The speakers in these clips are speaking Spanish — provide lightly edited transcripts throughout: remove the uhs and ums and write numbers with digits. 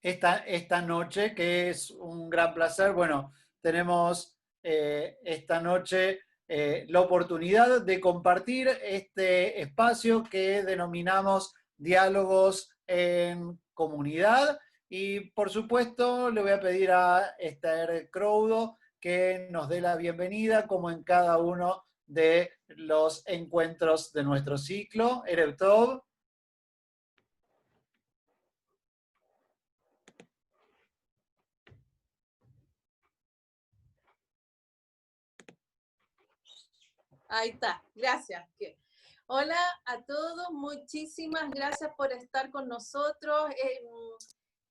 Esta noche, que es un gran placer. Bueno, tenemos esta noche la oportunidad de compartir este espacio que denominamos Diálogos en Comunidad. Y por supuesto le voy a pedir a Esther Croudo que nos dé la bienvenida, como en cada uno de los encuentros de nuestro ciclo. Erev Tov. Ahí está, gracias. Hola a todos, muchísimas gracias por estar con nosotros.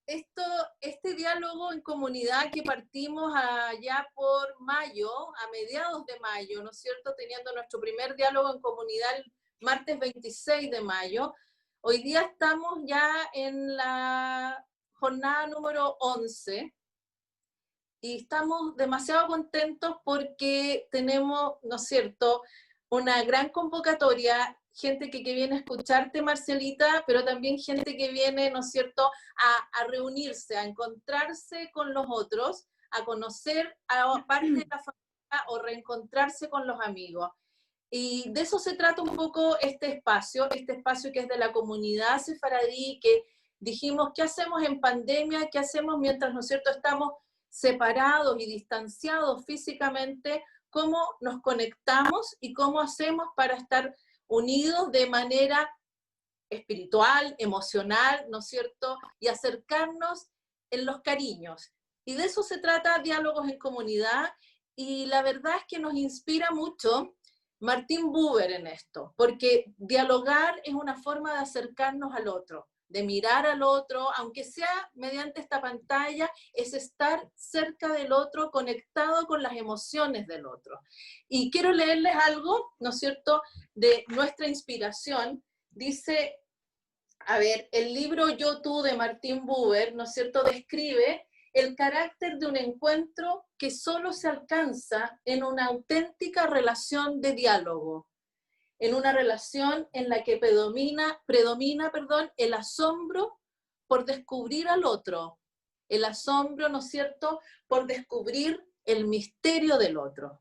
Este diálogo en comunidad que partimos allá por mayo, a mediados de mayo, ¿no es cierto? Teniendo nuestro primer diálogo en comunidad el martes 26 de mayo. Hoy día estamos ya en la jornada número 11. Y estamos demasiado contentos porque tenemos, ¿no es cierto?, una gran convocatoria, gente que viene a escucharte, Marcelita, pero también gente que viene, ¿no es cierto?, a reunirse, a encontrarse con los otros, a conocer a parte de la familia o reencontrarse con los amigos. Y de eso se trata un poco este espacio que es de la comunidad sefaradí, que dijimos, ¿qué hacemos en pandemia? ¿Qué hacemos mientras, ¿no es cierto?, estamos separados y distanciados físicamente? ¿Cómo nos conectamos y cómo hacemos para estar unidos de manera espiritual, emocional, ¿no es cierto?, y acercarnos en los cariños. Y de eso se trata Diálogos en Comunidad, y la verdad es que nos inspira mucho Martin Buber en esto, porque dialogar es una forma de acercarnos al otro, de mirar al otro, aunque sea mediante esta pantalla, es estar cerca del otro, conectado con las emociones del otro. Y quiero leerles algo, ¿no es cierto?, de nuestra inspiración. Dice, a ver, el libro Yo, Tú de Martin Buber, ¿no es cierto?, describe el carácter de un encuentro que solo se alcanza en una auténtica relación de diálogo, en una relación en la que predomina, el asombro por descubrir al otro, el asombro, ¿no es cierto?, por descubrir el misterio del otro.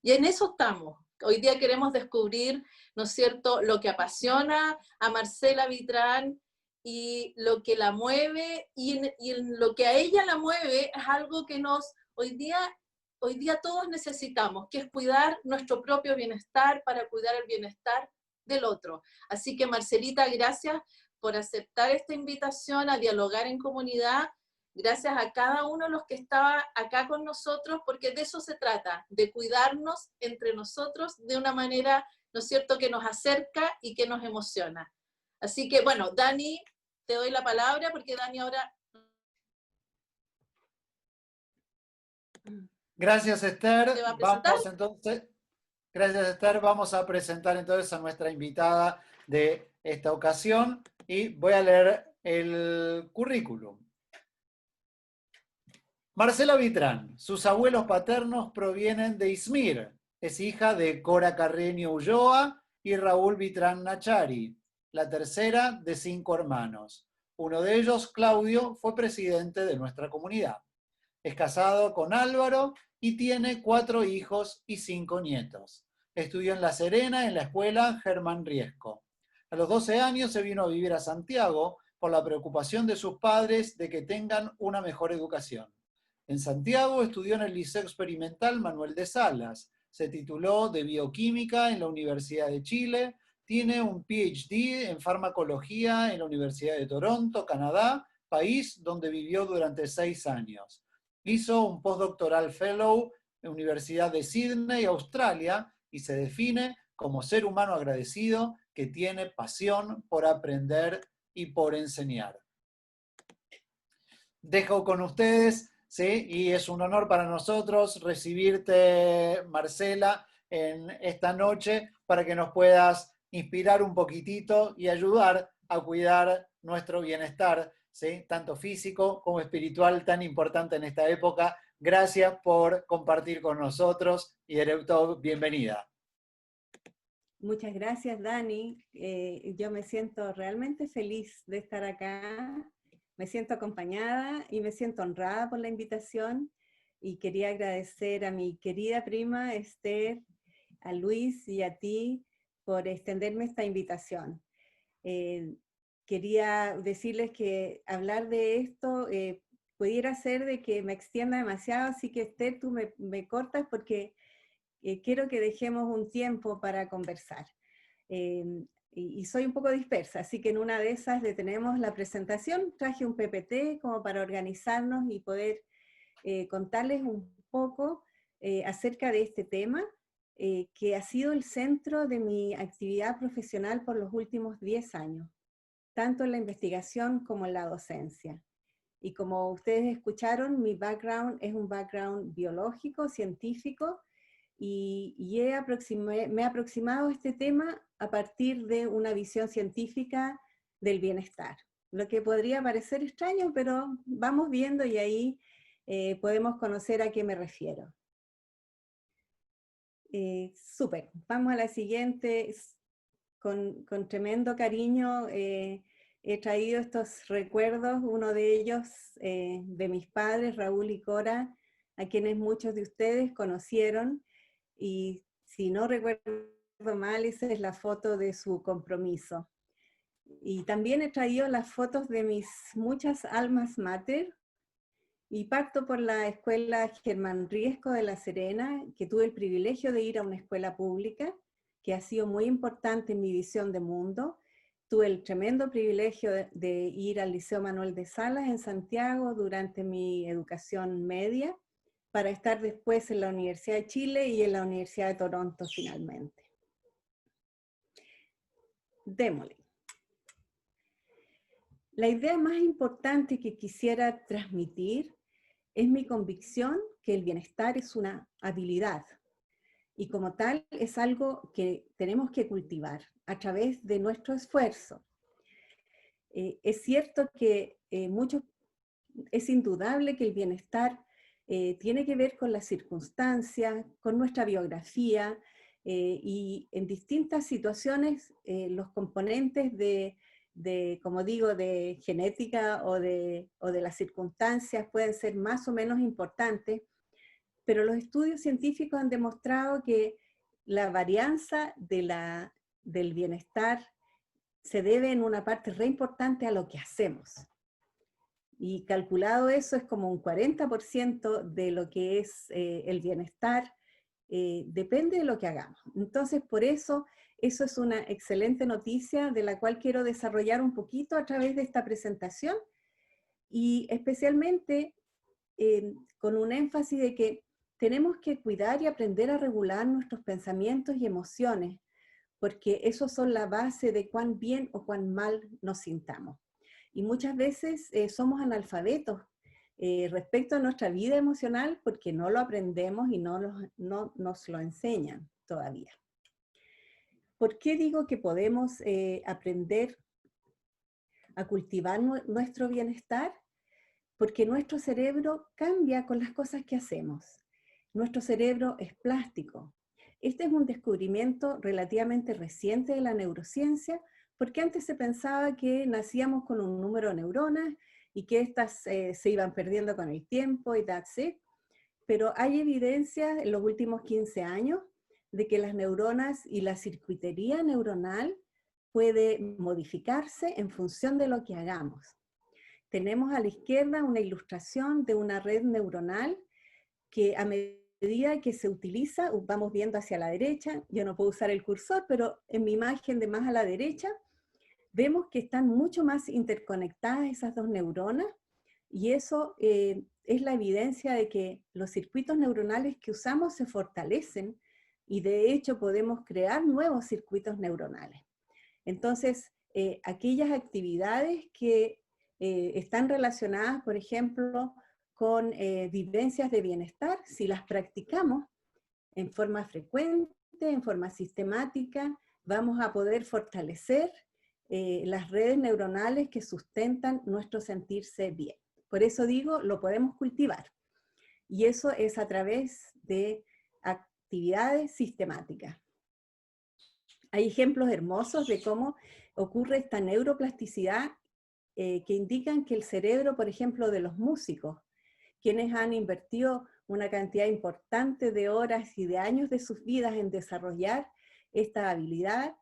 Y en eso estamos. Hoy día queremos descubrir, ¿no es cierto?, lo que apasiona a Marcela Vitrán y lo que la mueve, y en lo que a ella la mueve es algo que hoy día todos necesitamos, que es cuidar nuestro propio bienestar para cuidar el bienestar del otro. Así que, Marcelita, gracias por aceptar esta invitación a dialogar en comunidad. Gracias a cada uno de los que estaba acá con nosotros, porque de eso se trata, de cuidarnos entre nosotros de una manera, ¿no es cierto?, que nos acerca y que nos emociona. Así que, bueno, Dani, te doy la palabra, porque Dani ahora... Gracias, Esther. ¿Te va a presentar? Vamos entonces... Gracias, Esther. Vamos a presentar entonces a nuestra invitada de esta ocasión y voy a leer el currículum. Marcela Vitrán. Sus abuelos paternos provienen de Izmir. Es hija de Cora Carreño Ulloa y Raúl Vitrán Nachari, la tercera de 5 hermanos. Uno de ellos, Claudio, fue presidente de nuestra comunidad. Es casado con Álvaro y tiene 4 hijos y 5 nietos. Estudió en La Serena, en la escuela Germán Riesco. A los 12 años se vino a vivir a Santiago por la preocupación de sus padres de que tengan una mejor educación. En Santiago estudió en el Liceo Experimental Manuel de Salas. Se tituló de Bioquímica en la Universidad de Chile. Tiene un PhD en farmacología en la Universidad de Toronto, Canadá, país donde vivió durante 6 años. Hizo un postdoctoral fellow en la Universidad de Sydney, Australia, y se define como ser humano agradecido que tiene pasión por aprender y por enseñar. Dejo con ustedes, ¿sí? Y es un honor para nosotros recibirte, Marcela, en esta noche para que nos puedas inspirar un poquitito y ayudar a cuidar nuestro bienestar, ¿sí?, tanto físico como espiritual, tan importante en esta época. Gracias por compartir con nosotros y Erev Tov, bienvenida. Muchas gracias, Dani. Yo me siento realmente feliz de estar acá Me siento acompañada y me siento honrada por la invitación y quería agradecer a mi querida prima Esther, a Luis y a ti por extenderme esta invitación. Quería decirles que hablar de esto pudiera ser de que me extienda demasiado, así que Esther, tú me cortas porque quiero que dejemos un tiempo para conversar. Y soy un poco dispersa, así que en una de esas detenemos la presentación, traje un PPT como para organizarnos y poder contarles un poco acerca de este tema, que ha sido el centro de mi actividad profesional por los últimos 10 años, tanto en la investigación como en la docencia. Y como ustedes escucharon, mi background es un background biológico, científico, y me he aproximado a este tema a partir de una visión científica del bienestar. Lo que podría parecer extraño, pero vamos viendo y ahí podemos conocer a qué me refiero. Súper, vamos a la siguiente. Con tremendo cariño he traído estos recuerdos, uno de ellos de mis padres, Raúl y Cora, a quienes muchos de ustedes conocieron, y si no recuerdo mal, esa es la foto de su compromiso. Y también he traído las fotos de mis muchas almas mater, y parto por la escuela Germán Riesco de La Serena, que tuve el privilegio de ir a una escuela pública, que ha sido muy importante en mi visión de mundo. Tuve el tremendo privilegio de ir al Liceo Manuel de Salas en Santiago durante mi educación media, para estar después en la Universidad de Chile y en la Universidad de Toronto finalmente. Démosle. La idea más importante que quisiera transmitir es mi convicción que el bienestar es una habilidad y como tal es algo que tenemos que cultivar a través de nuestro esfuerzo. Es cierto que es indudable que el bienestar tiene que ver con las circunstancias, con nuestra biografía, y en distintas situaciones los componentes como digo, de genética o de las circunstancias pueden ser más o menos importantes, pero los estudios científicos han demostrado que la varianza del bienestar se debe en una parte re importante a lo que hacemos. Y calculado eso es como un 40% de lo que es el bienestar, depende de lo que hagamos. Entonces, por eso es una excelente noticia de la cual quiero desarrollar un poquito a través de esta presentación, y especialmente con un énfasis de que tenemos que cuidar y aprender a regular nuestros pensamientos y emociones, porque esos son la base de cuán bien o cuán mal nos sintamos. Y muchas veces somos analfabetos respecto a nuestra vida emocional porque no lo aprendemos y no nos lo enseñan todavía. ¿Por qué digo que podemos aprender a cultivar nuestro bienestar? Porque nuestro cerebro cambia con las cosas que hacemos. Nuestro cerebro es plástico. Este es un descubrimiento relativamente reciente de la neurociencia, porque antes se pensaba que nacíamos con un número de neuronas y que estas se iban perdiendo con el tiempo y that's it. Pero hay evidencia en los últimos 15 años de que las neuronas y la circuitería neuronal puede modificarse en función de lo que hagamos. Tenemos a la izquierda una ilustración de una red neuronal que a medida que se utiliza, vamos viendo hacia la derecha, yo no puedo usar el cursor, pero en mi imagen de más a la derecha, vemos que están mucho más interconectadas esas dos neuronas, y eso es la evidencia de que los circuitos neuronales que usamos se fortalecen, y de hecho podemos crear nuevos circuitos neuronales. Entonces, aquellas actividades que están relacionadas, por ejemplo, con vivencias de bienestar, si las practicamos en forma frecuente, en forma sistemática, vamos a poder fortalecer las redes neuronales que sustentan nuestro sentirse bien. Por eso digo, lo podemos cultivar. Y eso es a través de actividades sistemáticas. Hay ejemplos hermosos de cómo ocurre esta neuroplasticidad que indican que el cerebro, por ejemplo, de los músicos, quienes han invertido una cantidad importante de horas y de años de sus vidas en desarrollar esta habilidad,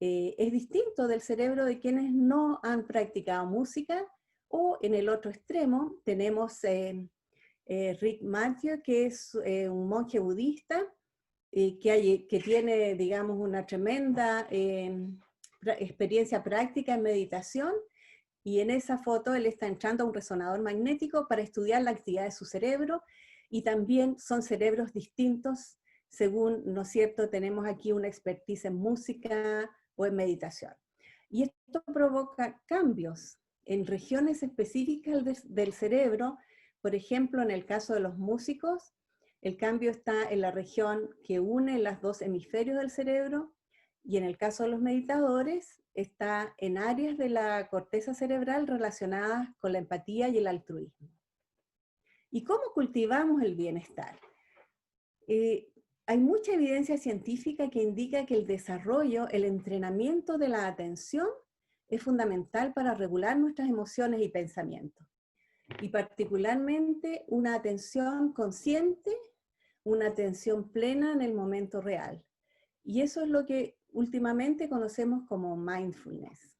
es distinto del cerebro de quienes no han practicado música. O en el otro extremo tenemos Rick Matthew, que es un monje budista que tiene, digamos, una tremenda experiencia práctica en meditación, y en esa foto él está entrando a un resonador magnético para estudiar la actividad de su cerebro, y también son cerebros distintos según, ¿no es cierto?, tenemos aquí una expertise en música o en meditación. Y esto provoca cambios en regiones específicas del cerebro. Por ejemplo, en el caso de los músicos, el cambio está en la región que une los dos hemisferios del cerebro, y en el caso de los meditadores está en áreas de la corteza cerebral relacionadas con la empatía y el altruismo. ¿Y cómo cultivamos el bienestar? Hay mucha evidencia científica que indica que el desarrollo, el entrenamiento de la atención es fundamental para regular nuestras emociones y pensamientos. Y particularmente una atención consciente, una atención plena en el momento real. Y eso es lo que últimamente conocemos como mindfulness.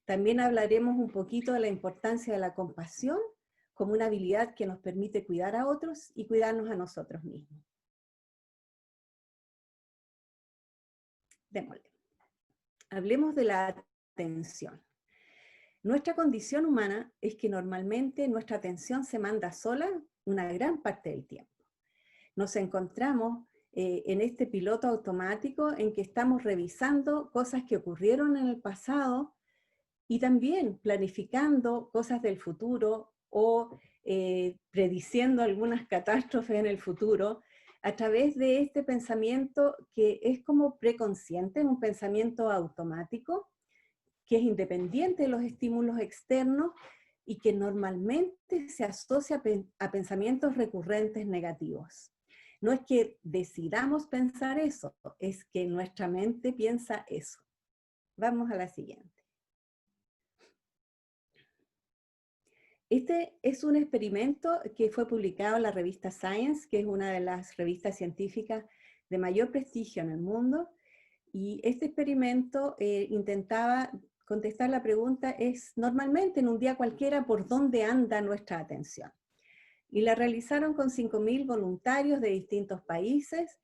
También hablaremos un poquito de la importancia de la compasión como una habilidad que nos permite cuidar a otros y cuidarnos a nosotros mismos. Démosle. Hablemos de la atención. Nuestra condición humana es que normalmente nuestra atención se manda sola una gran parte del tiempo. Nos encontramos en este piloto automático en que estamos revisando cosas que ocurrieron en el pasado y también planificando cosas del futuro o prediciendo algunas catástrofes en el futuro a través de este pensamiento que es como preconsciente, un pensamiento automático que es independiente de los estímulos externos y que normalmente se asocia a pensamientos recurrentes negativos. No es que decidamos pensar eso, es que nuestra mente piensa eso. Vamos a la siguiente. Este es un experimento que fue publicado en la revista Science, que es una de las revistas científicas de mayor prestigio en el mundo, y este experimento intentaba contestar la pregunta, es normalmente en un día cualquiera, ¿por dónde anda nuestra atención? Y la realizaron con 5.000 voluntarios de distintos países,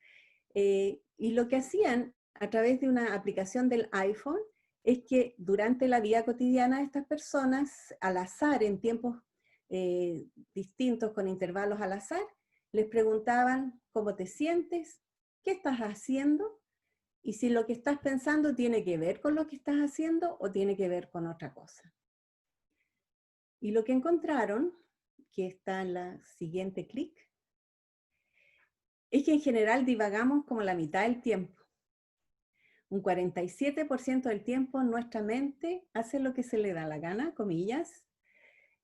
y lo que hacían a través de una aplicación del iPhone es que durante la vida cotidiana de estas personas, al azar, en tiempos distintos, con intervalos al azar, les preguntaban cómo te sientes, qué estás haciendo, y si lo que estás pensando tiene que ver con lo que estás haciendo o tiene que ver con otra cosa. Y lo que encontraron, que está en la siguiente clic, es que en general divagamos como la mitad del tiempo. Un 47% del tiempo nuestra mente hace lo que se le da la gana, comillas,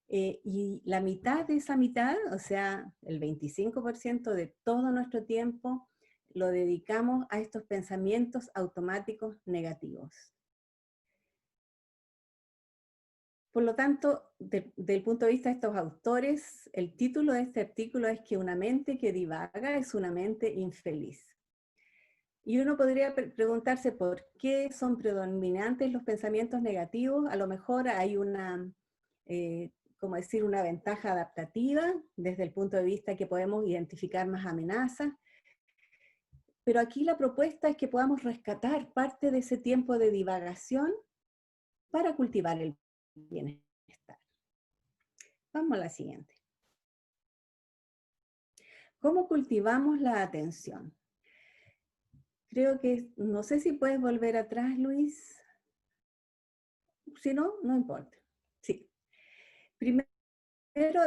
y la mitad de esa mitad, o sea, el 25% de todo nuestro tiempo, lo dedicamos a estos pensamientos automáticos negativos. Por lo tanto, desde el punto de vista de estos autores, el título de este artículo es que una mente que divaga es una mente infeliz. Y uno podría preguntarse por qué son predominantes los pensamientos negativos. A lo mejor hay una, como decir, una ventaja adaptativa desde el punto de vista que podemos identificar más amenazas. Pero aquí la propuesta es que podamos rescatar parte de ese tiempo de divagación para cultivar el bienestar. Vamos a la siguiente. ¿Cómo cultivamos la atención? Creo que, no sé si puedes volver atrás, Luis. Si no, no importa. Sí. Primero,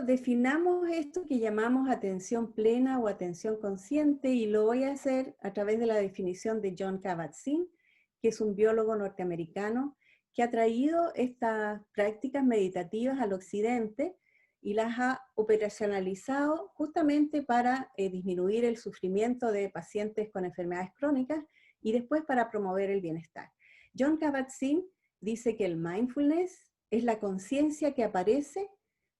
definamos esto que llamamos atención plena o atención consciente, y lo voy a hacer a través de la definición de Jon Kabat-Zinn, que es un biólogo norteamericano que ha traído estas prácticas meditativas al occidente y las ha operacionalizado justamente para disminuir el sufrimiento de pacientes con enfermedades crónicas y después para promover el bienestar. Jon Kabat-Zinn dice que el mindfulness es la conciencia que aparece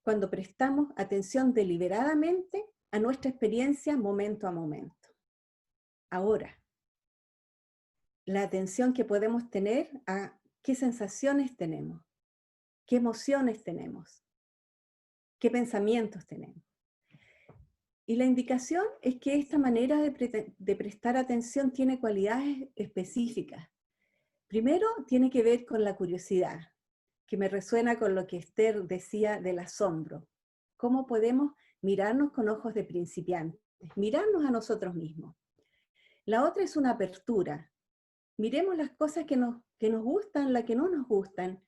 cuando prestamos atención deliberadamente a nuestra experiencia momento a momento. Ahora, la atención que podemos tener a qué sensaciones tenemos, qué emociones tenemos, qué pensamientos tenemos. Y la indicación es que esta manera de prestar atención tiene cualidades específicas. Primero, tiene que ver con la curiosidad, que me resuena con lo que Esther decía del asombro. ¿Cómo podemos mirarnos con ojos de principiantes? Mirarnos a nosotros mismos. La otra es una apertura. Miremos las cosas que nos gustan, las que no nos gustan,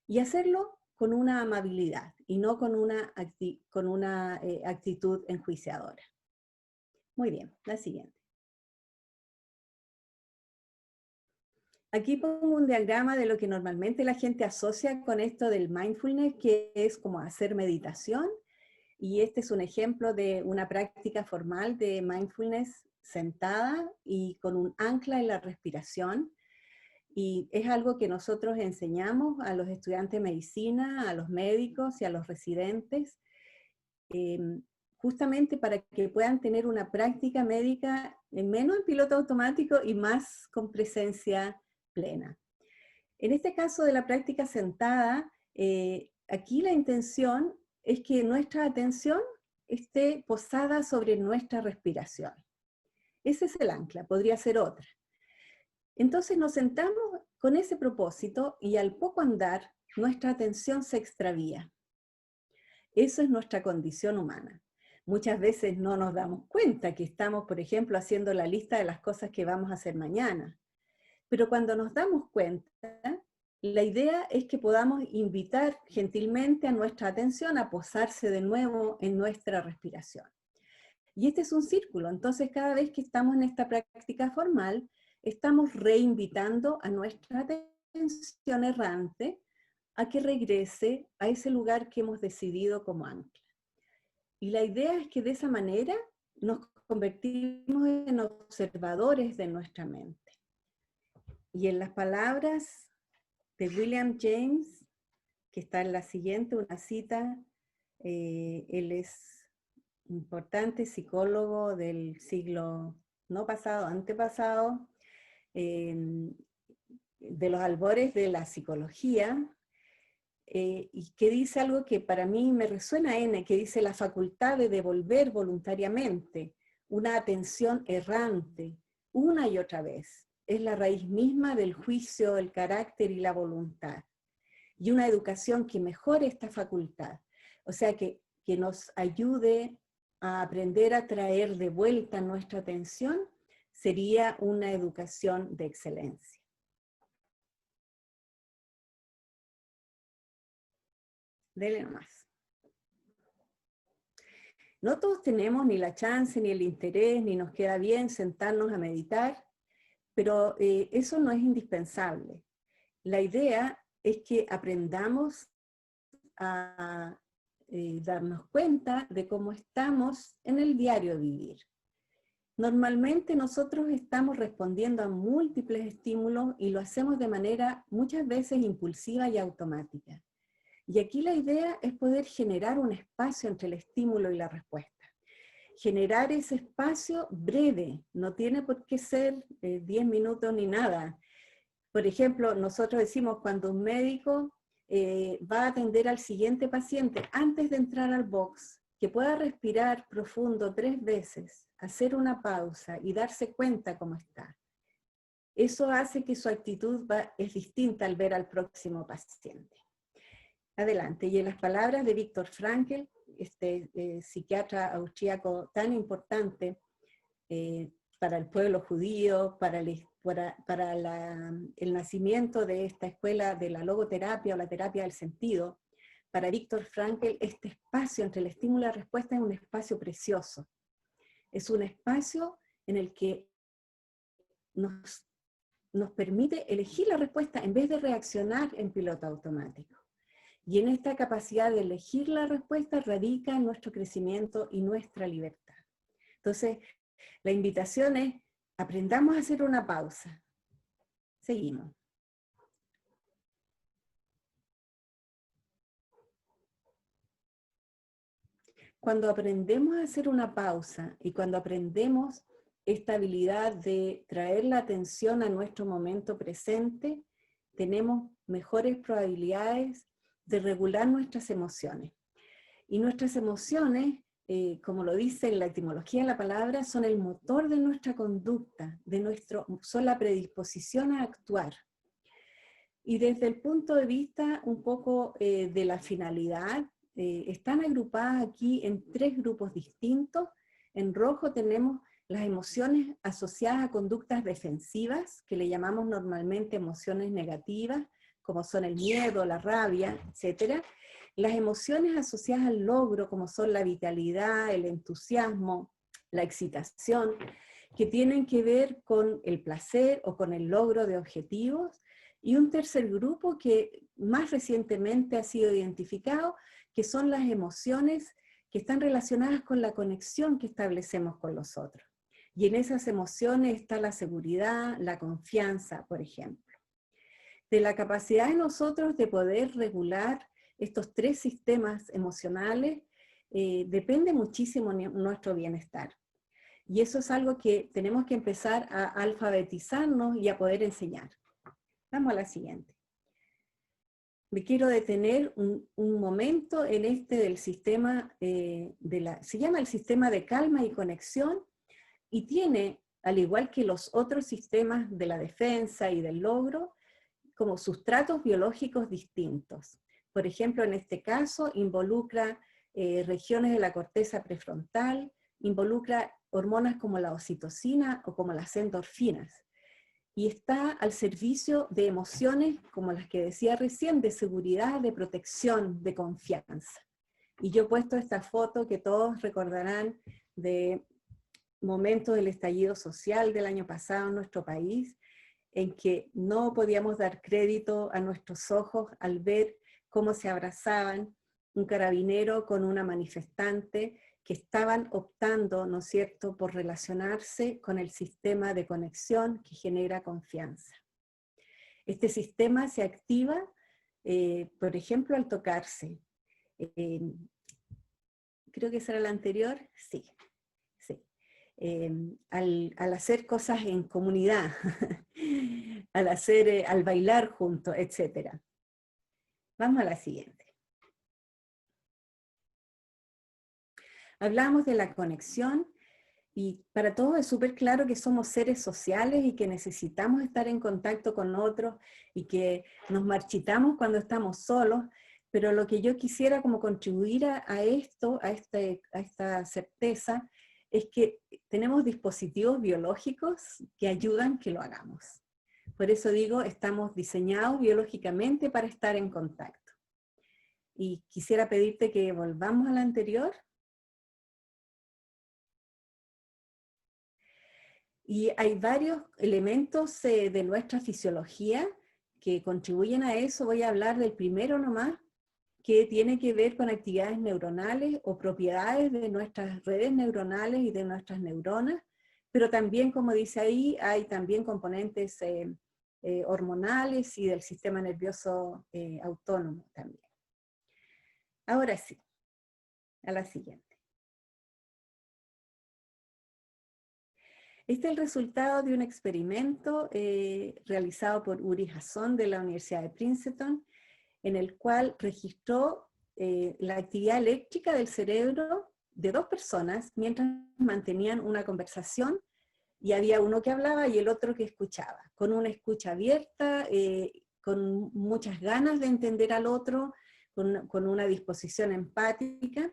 y hacerlo con una amabilidad y no con una actitud enjuiciadora. Muy bien, la siguiente. Aquí pongo un diagrama de lo que normalmente la gente asocia con esto del mindfulness, que es como hacer meditación, y este es un ejemplo de una práctica formal de mindfulness sentada y con un ancla en la respiración. Y es algo que nosotros enseñamos a los estudiantes de medicina, a los médicos y a los residentes, justamente para que puedan tener una práctica médica menos en piloto automático y más con presencia plena. En este caso de la práctica sentada, aquí la intención es que nuestra atención esté posada sobre nuestra respiración. Ese es el ancla, podría ser otra. Entonces nos sentamos con ese propósito y al poco andar, nuestra atención se extravía. Eso es nuestra condición humana. Muchas veces no nos damos cuenta que estamos, por ejemplo, haciendo la lista de las cosas que vamos a hacer mañana. Pero cuando nos damos cuenta, la idea es que podamos invitar gentilmente a nuestra atención a posarse de nuevo en nuestra respiración. Y este es un círculo, entonces cada vez que estamos en esta práctica formal, estamos reinvitando a nuestra atención errante a que regrese a ese lugar que hemos decidido como ancla. Y la idea es que de esa manera nos convertimos en observadores de nuestra mente. Y en las palabras de William James, que está en la siguiente, una cita, él es importante psicólogo del siglo, no pasado, antepasado, de los albores de la psicología, y que dice algo que para mí me resuena que dice la facultad de devolver voluntariamente una atención errante una y otra vez. Es la raíz misma del juicio, el carácter y la voluntad. Y una educación que mejore esta facultad, o sea, que nos ayude a aprender a traer de vuelta nuestra atención, sería una educación de excelencia. Dele nomás. No todos tenemos ni la chance, ni el interés, ni nos queda bien sentarnos a meditar, pero eso no es indispensable. La idea es que aprendamos a darnos cuenta de cómo estamos en el diario vivir. Normalmente nosotros estamos respondiendo a múltiples estímulos y lo hacemos de manera muchas veces impulsiva y automática. Y aquí la idea es poder generar un espacio entre el estímulo y la respuesta. Generar ese espacio breve, no tiene por qué ser 10 minutos ni nada. Por ejemplo, nosotros decimos cuando un médico va a atender al siguiente paciente, antes de entrar al box, que pueda respirar profundo 3 veces, hacer una pausa y darse cuenta cómo está. Eso hace que su actitud es distinta al ver al próximo paciente. Adelante, y en las palabras de Viktor Frankl, este psiquiatra austríaco tan importante para el pueblo judío, para el nacimiento de esta escuela de la logoterapia o la terapia del sentido, para Viktor Frankl este espacio entre el estímulo y la respuesta es un espacio precioso. Es un espacio en el que nos permite elegir la respuesta en vez de reaccionar en piloto automático. Y en esta capacidad de elegir la respuesta radica nuestro crecimiento y nuestra libertad. Entonces, la invitación es, aprendamos a hacer una pausa. Seguimos. cuando aprendemos a hacer una pausa y cuando aprendemos esta habilidad de traer la atención a nuestro momento presente, tenemos mejores probabilidades de regular nuestras emociones. Y nuestras emociones, como lo dice en la etimología de la palabra, son el motor de nuestra conducta, son la predisposición a actuar. Y desde el punto de vista un poco de la finalidad, están agrupadas aquí en 3 grupos distintos. En rojo tenemos las emociones asociadas a conductas defensivas, que le llamamos normalmente emociones negativas, como son el miedo, la rabia, etc. Las emociones asociadas al logro, como son la vitalidad, el entusiasmo, la excitación, que tienen que ver con el placer o con el logro de objetivos. Y un tercer grupo que más recientemente ha sido identificado, que son las emociones que están relacionadas con la conexión que establecemos con los otros. Y en esas emociones está la seguridad, la confianza, por ejemplo. De la capacidad de nosotros de poder regular estos 3 sistemas emocionales, depende muchísimo nuestro bienestar. Y eso es algo que tenemos que empezar a alfabetizarnos y a poder enseñar. Vamos a la siguiente. Me quiero detener un momento en este del sistema, se llama el sistema de calma y conexión, y tiene, al igual que los otros sistemas de la defensa y del logro, como sustratos biológicos distintos. Por ejemplo, en este caso, involucra regiones de la corteza prefrontal, involucra hormonas como la oxitocina o como las endorfinas, y está al servicio de emociones como las que decía recién, de seguridad, de protección, de confianza. Y yo he puesto esta foto que todos recordarán de momentos del estallido social del año pasado en nuestro país, en que no podíamos dar crédito a nuestros ojos al ver cómo se abrazaban un carabinero con una manifestante que estaban optando, ¿no es cierto?, por relacionarse con el sistema de conexión que genera confianza. Este sistema se activa, por ejemplo, al tocarse. Creo que esa era la anterior, sí. Al hacer cosas en comunidad, al bailar juntos, etc. Vamos a la siguiente. Hablamos de la conexión y para todos es súper claro que somos seres sociales y que necesitamos estar en contacto con otros y que nos marchitamos cuando estamos solos, pero lo que yo quisiera como contribuir a esta certeza es que tenemos dispositivos biológicos que ayudan que lo hagamos. Por eso digo, estamos diseñados biológicamente para estar en contacto. Y quisiera pedirte que volvamos a la anterior. Y hay varios elementos de nuestra fisiología que contribuyen a eso. Voy a hablar del primero nomás, que tiene que ver con actividades neuronales o propiedades de nuestras redes neuronales y de nuestras neuronas, pero también, como dice ahí, hay también componentes hormonales y del sistema nervioso autónomo también. Ahora sí, a la siguiente. Este es el resultado de un experimento realizado por Uri Hasson de la Universidad de Princeton, en el cual registró la actividad eléctrica del cerebro de 2 personas mientras mantenían una conversación, y había uno que hablaba y el otro que escuchaba, con una escucha abierta, con muchas ganas de entender al otro, con una disposición empática.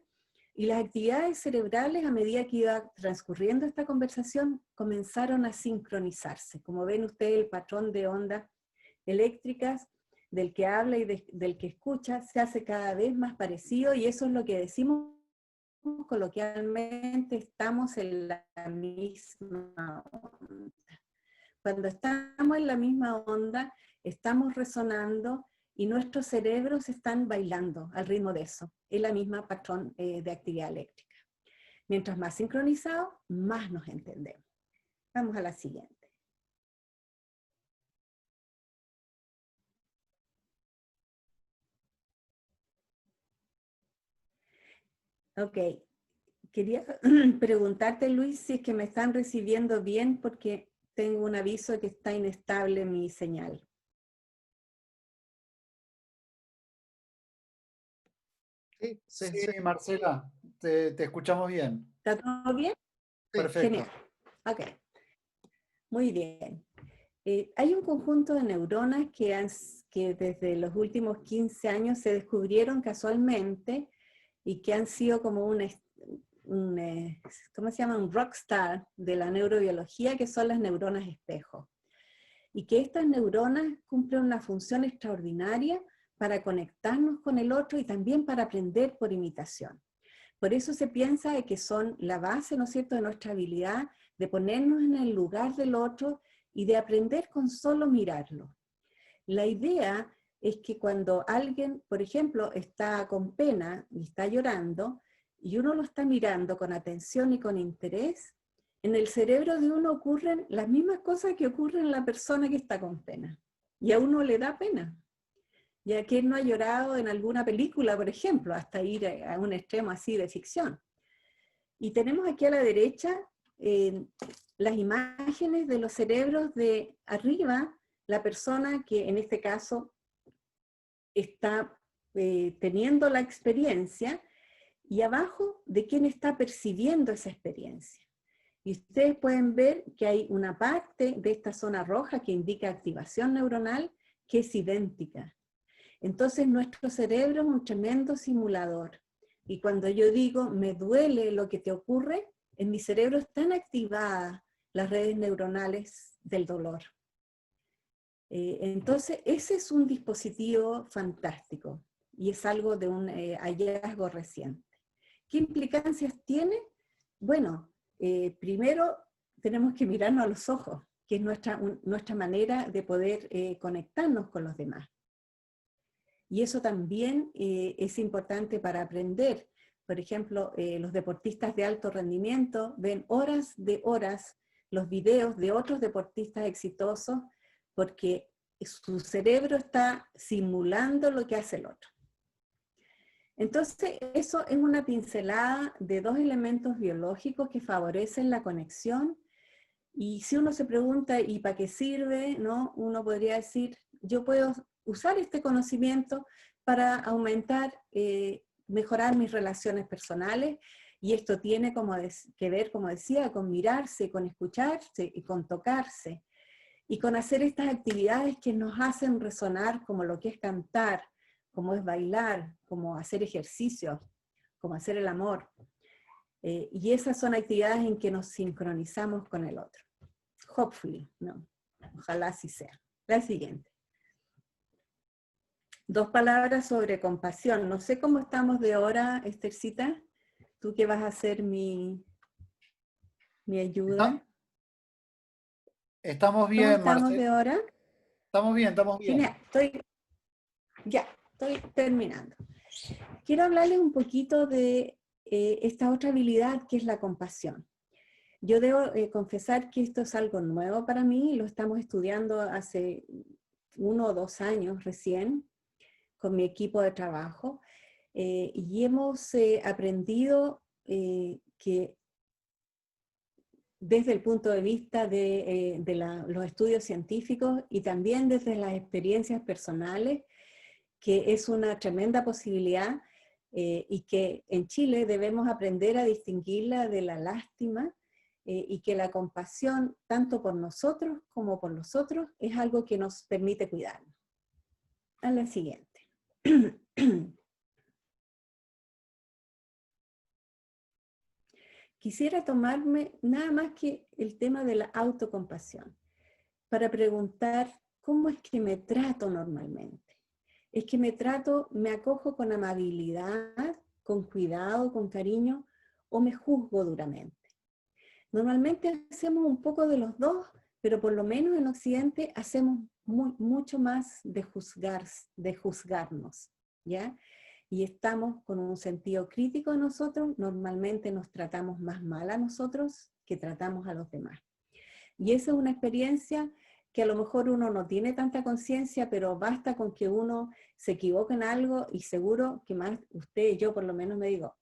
Y las actividades cerebrales, a medida que iba transcurriendo esta conversación, comenzaron a sincronizarse. Como ven ustedes, el patrón de ondas eléctricas del que habla y del que escucha se hace cada vez más parecido, y eso es lo que decimos coloquialmente: estamos en la misma onda. Cuando estamos en la misma onda, estamos resonando y nuestros cerebros están bailando al ritmo de eso. Es la misma patrón de actividad eléctrica. Mientras más sincronizado, más nos entendemos. Vamos a la siguiente. Ok, Quería preguntarte, Luis, si es que me están recibiendo bien porque tengo un aviso de que está inestable mi señal. Sí, Marcela, te escuchamos bien. ¿Está todo bien? Perfecto. Genial. Ok. Muy bien. Hay un conjunto de neuronas que desde los últimos 15 años se descubrieron casualmente y que han sido como ¿cómo se llama? Un rockstar de la neurobiología, que son las neuronas espejo. Y que estas neuronas cumplen una función extraordinaria para conectarnos con el otro y también para aprender por imitación. Por eso se piensa de que son la base, ¿no es cierto?, de nuestra habilidad de ponernos en el lugar del otro y de aprender con solo mirarlo. La idea es que cuando alguien, por ejemplo, está con pena y está llorando, y uno lo está mirando con atención y con interés, en el cerebro de uno ocurren las mismas cosas que ocurren en la persona que está con pena. Y a uno le da pena. Ya que no ha llorado en alguna película, por ejemplo, hasta ir a un extremo así de ficción. Y tenemos aquí a la derecha las imágenes de los cerebros de arriba, la persona que en este caso está teniendo la experiencia, y abajo de quién está percibiendo esa experiencia. Y ustedes pueden ver que hay una parte de esta zona roja que indica activación neuronal que es idéntica. Entonces nuestro cerebro es un tremendo simulador. Y cuando yo digo, me duele lo que te ocurre, en mi cerebro están activadas las redes neuronales del dolor. Entonces ese es un dispositivo fantástico y es algo de un hallazgo reciente. ¿Qué implicancias tiene? Bueno, primero tenemos que mirarnos a los ojos, que es nuestra manera de poder conectarnos con los demás. Y eso también es importante para aprender. Por ejemplo, los deportistas de alto rendimiento ven horas de horas los videos de otros deportistas exitosos porque su cerebro está simulando lo que hace el otro. Entonces, eso es una pincelada de dos elementos biológicos que favorecen la conexión. Y si uno se pregunta, ¿y para qué sirve? ¿No? Uno podría decir, yo puedo usar este conocimiento para aumentar, mejorar mis relaciones personales, y esto tiene que ver, como decía, con mirarse, con escucharse y con tocarse, y con hacer estas actividades que nos hacen resonar como lo que es cantar, como es bailar, como hacer ejercicio, como hacer el amor. Y esas son actividades en que nos sincronizamos con el otro. Hopefully, no. Ojalá así sea. La siguiente. Dos palabras sobre compasión. No sé cómo estamos de hora, Esthercita. Tú que vas a hacer mi ayuda. Estamos ¿Cómo bien, estamos Marcela. de hora? Estamos bien, estamos bien. Genial. Estoy terminando. Quiero hablarles un poquito de esta otra habilidad que es la compasión. Yo debo confesar que esto es algo nuevo para mí, lo estamos estudiando hace 1 o 2 años recién con mi equipo de trabajo, y hemos aprendido que desde el punto de vista de los estudios científicos y también desde las experiencias personales, que es una tremenda posibilidad y que en Chile debemos aprender a distinguirla de la lástima, y que la compasión, tanto por nosotros como por los otros, es algo que nos permite cuidarnos. A la siguiente. Quisiera tomarme nada más que el tema de la autocompasión para preguntar cómo es que me trato normalmente. Es que me acojo con amabilidad, con cuidado, con cariño, o me juzgo duramente. Normalmente hacemos un poco de los dos, pero por lo menos en Occidente hacemos mucho más de juzgarnos, ¿ya? Y estamos con un sentido crítico de nosotros, normalmente nos tratamos más mal a nosotros que tratamos a los demás. Y esa es una experiencia que a lo mejor uno no tiene tanta conciencia, pero basta con que uno se equivoque en algo y seguro que más usted y yo por lo menos me digo,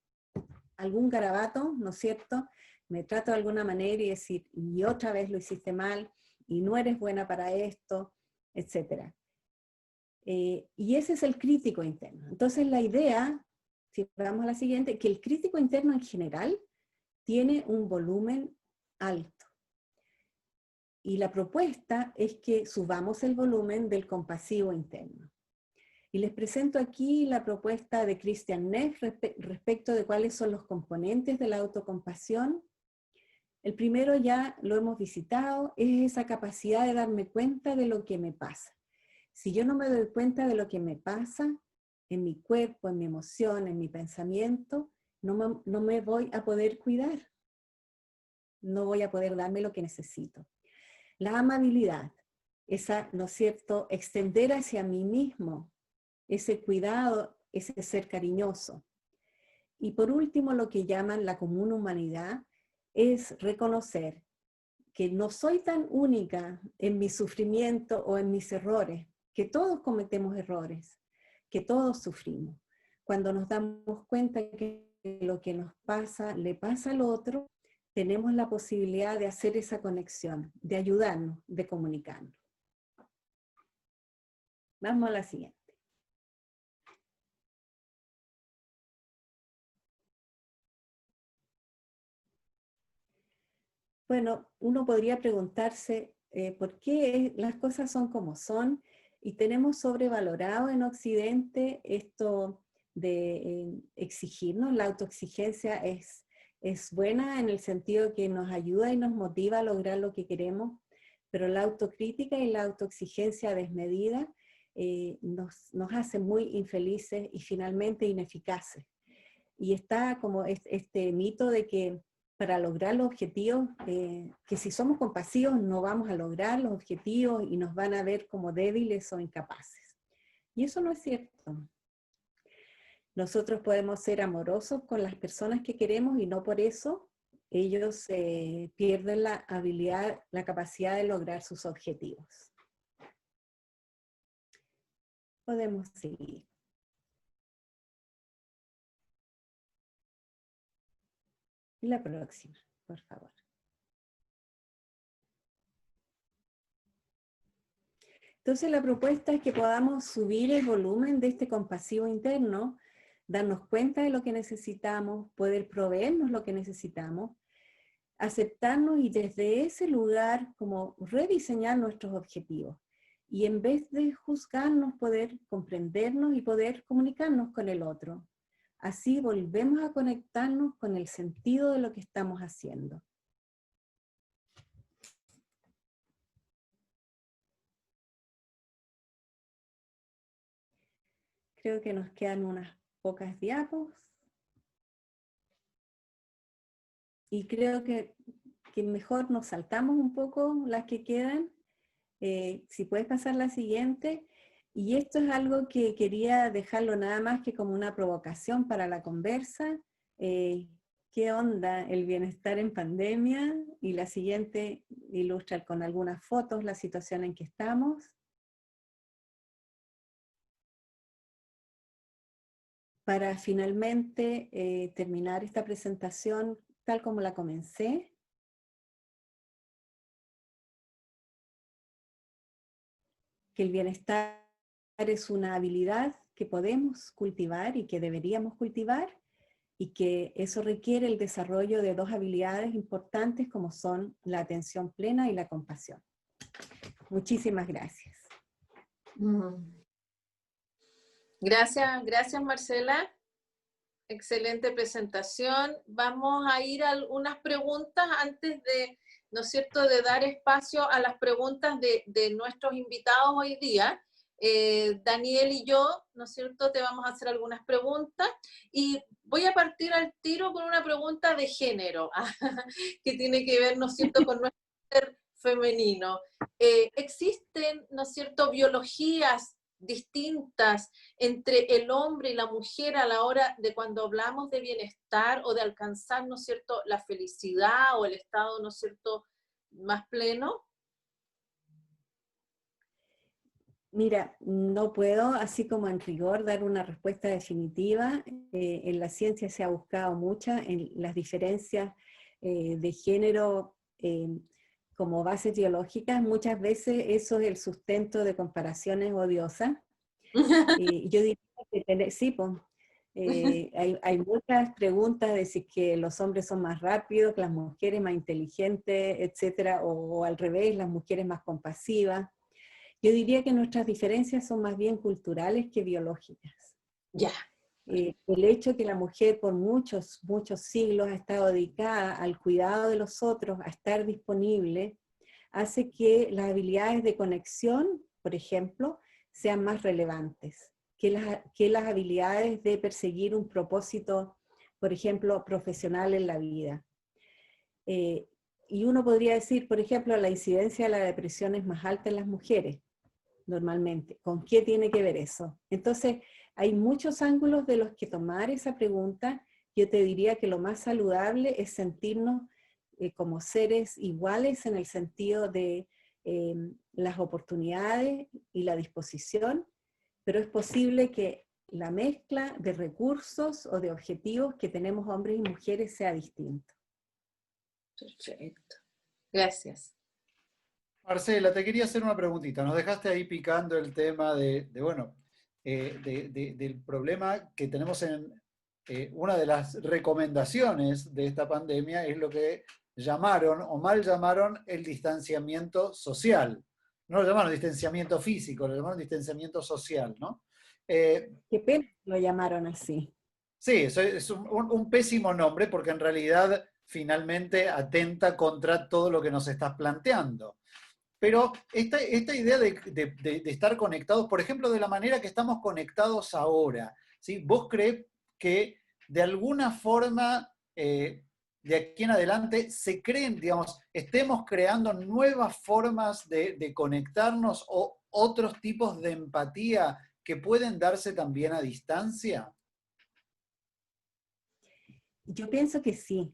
algún garabato, ¿no es cierto? Me trato de alguna manera y decir, y otra vez lo hiciste mal, y no eres buena para esto, etc. Y ese es el crítico interno. Entonces la idea, si vamos a la siguiente, que el crítico interno en general tiene un volumen alto. Y la propuesta es que subamos el volumen del compasivo interno. Y les presento aquí la propuesta de Christian Neff respecto de cuáles son los componentes de la autocompasión. El primero ya lo hemos visitado, es esa capacidad de darme cuenta de lo que me pasa. Si yo no me doy cuenta de lo que me pasa en mi cuerpo, en mi emoción, en mi pensamiento, no me voy a poder cuidar. No voy a poder darme lo que necesito. La amabilidad, esa, ¿no es cierto?, extender hacia mí mismo ese cuidado, ese ser cariñoso. Y por último, lo que llaman la común humanidad es reconocer que no soy tan única en mi sufrimiento o en mis errores, que todos cometemos errores, que todos sufrimos. Cuando nos damos cuenta que lo que nos pasa le pasa al otro, tenemos la posibilidad de hacer esa conexión, de ayudarnos, de comunicarnos. Vamos a la siguiente. Bueno, uno podría preguntarse por qué las cosas son como son y tenemos sobrevalorado en Occidente esto de exigirnos. La autoexigencia es buena en el sentido que nos ayuda y nos motiva a lograr lo que queremos, pero la autocrítica y la autoexigencia desmedida nos hace muy infelices y finalmente ineficaces. Y está como este mito de que para lograr los objetivos, que si somos compasivos no vamos a lograr los objetivos y nos van a ver como débiles o incapaces. Y eso no es cierto. Nosotros podemos ser amorosos con las personas que queremos y no por eso ellos pierden la habilidad, la capacidad de lograr sus objetivos. Podemos seguir. La próxima, por favor. Entonces la propuesta es que podamos subir el volumen de este compasivo interno, darnos cuenta de lo que necesitamos, poder proveernos lo que necesitamos, aceptarnos y desde ese lugar como rediseñar nuestros objetivos. Y en vez de juzgarnos, poder comprendernos y poder comunicarnos con el otro. Así volvemos a conectarnos con el sentido de lo que estamos haciendo. Creo que nos quedan unas pocas diapos. Y creo que mejor nos saltamos un poco las que quedan. Si puedes pasar la siguiente. Y esto es algo que quería dejarlo nada más que como una provocación para la conversa. ¿Qué onda el bienestar en pandemia? Y la siguiente ilustra con algunas fotos la situación en que estamos. Para finalmente terminar esta presentación tal como la comencé. Que el bienestar es una habilidad que podemos cultivar y que deberíamos cultivar, y que eso requiere el desarrollo de dos habilidades importantes como son la atención plena y la compasión. Muchísimas gracias. Gracias Marcela. Excelente presentación. Vamos a ir a algunas preguntas antes de, ¿no es cierto?, de dar espacio a las preguntas de nuestros invitados hoy día. Daniel y yo, ¿no es cierto?, te vamos a hacer algunas preguntas y voy a partir al tiro con una pregunta de género, que tiene que ver, ¿no es cierto?, con nuestro ser femenino. ¿Existen, ¿no es cierto?, biologías distintas entre el hombre y la mujer a la hora de cuando hablamos de bienestar o de alcanzar, ¿no es cierto?, la felicidad o el estado, ¿no es cierto?, más pleno? Mira, no puedo, así como en rigor, dar una respuesta definitiva. En la ciencia se ha buscado muchas, en las diferencias de género como bases biológicas. Muchas veces eso es el sustento de comparaciones odiosas. Yo diría que sí, pues, hay muchas preguntas de si que los hombres son más rápidos, que las mujeres más inteligentes, etcétera, o al revés, las mujeres más compasivas. Yo diría que nuestras diferencias son más bien culturales que biológicas. Ya. El hecho que la mujer por muchos, muchos siglos ha estado dedicada al cuidado de los otros, a estar disponible, hace que las habilidades de conexión, por ejemplo, sean más relevantes que las habilidades de perseguir un propósito, por ejemplo, profesional en la vida. Y uno podría decir, por ejemplo, la incidencia de la depresión es más alta en las mujeres, normalmente. ¿Con qué tiene que ver eso? Entonces, hay muchos ángulos de los que tomar esa pregunta. Yo te diría que lo más saludable es sentirnos como seres iguales en el sentido de las oportunidades y la disposición, pero es posible que la mezcla de recursos o de objetivos que tenemos hombres y mujeres sea distinto. Perfecto. Gracias. Marcela, te quería hacer una preguntita. Nos dejaste ahí picando el tema del problema que tenemos en una de las recomendaciones de esta pandemia, es lo que llamaron o mal llamaron el distanciamiento social. No lo llamaron distanciamiento físico, lo llamaron distanciamiento social, ¿no? Qué pena que lo llamaron así. Sí, es un pésimo nombre porque en realidad finalmente atenta contra todo lo que nos estás planteando. Pero esta idea de estar conectados, por ejemplo, de la manera que estamos conectados ahora, ¿sí? ¿Vos crees que de alguna forma de aquí en adelante se creen, digamos, estemos creando nuevas formas de conectarnos o otros tipos de empatía que pueden darse también a distancia? Yo pienso que sí.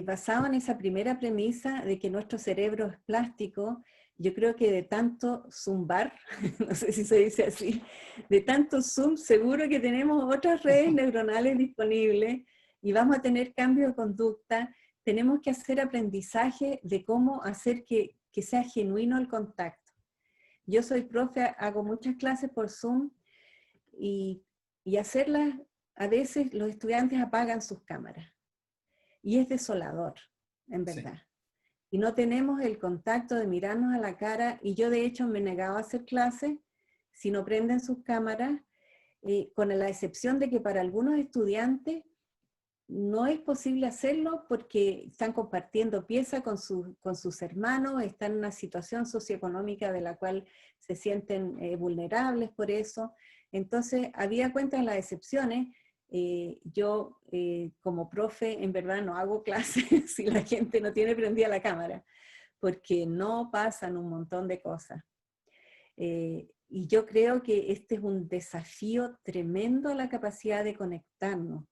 Basado en esa primera premisa de que nuestro cerebro es plástico, yo creo que de tanto zumbar, no sé si se dice así, de tanto zoom, seguro que tenemos otras redes neuronales disponibles y vamos a tener cambios de conducta. Tenemos que hacer aprendizaje de cómo hacer que sea genuino el contacto. Yo soy profe, hago muchas clases por Zoom y hacerlas, a veces los estudiantes apagan sus cámaras. Y es desolador, en verdad. Sí. Y no tenemos el contacto de mirarnos a la cara, y yo de hecho me negaba a hacer clases si no prenden sus cámaras, con la excepción de que para algunos estudiantes no es posible hacerlo porque están compartiendo pieza con sus hermanos, están en una situación socioeconómica de la cual se sienten vulnerables por eso. Entonces, había cuenta en las excepciones. Yo como profe en verdad no hago clases si la gente no tiene prendida la cámara, porque no pasan un montón de cosas. Y yo creo que este es un desafío tremendo a la capacidad de conectarnos,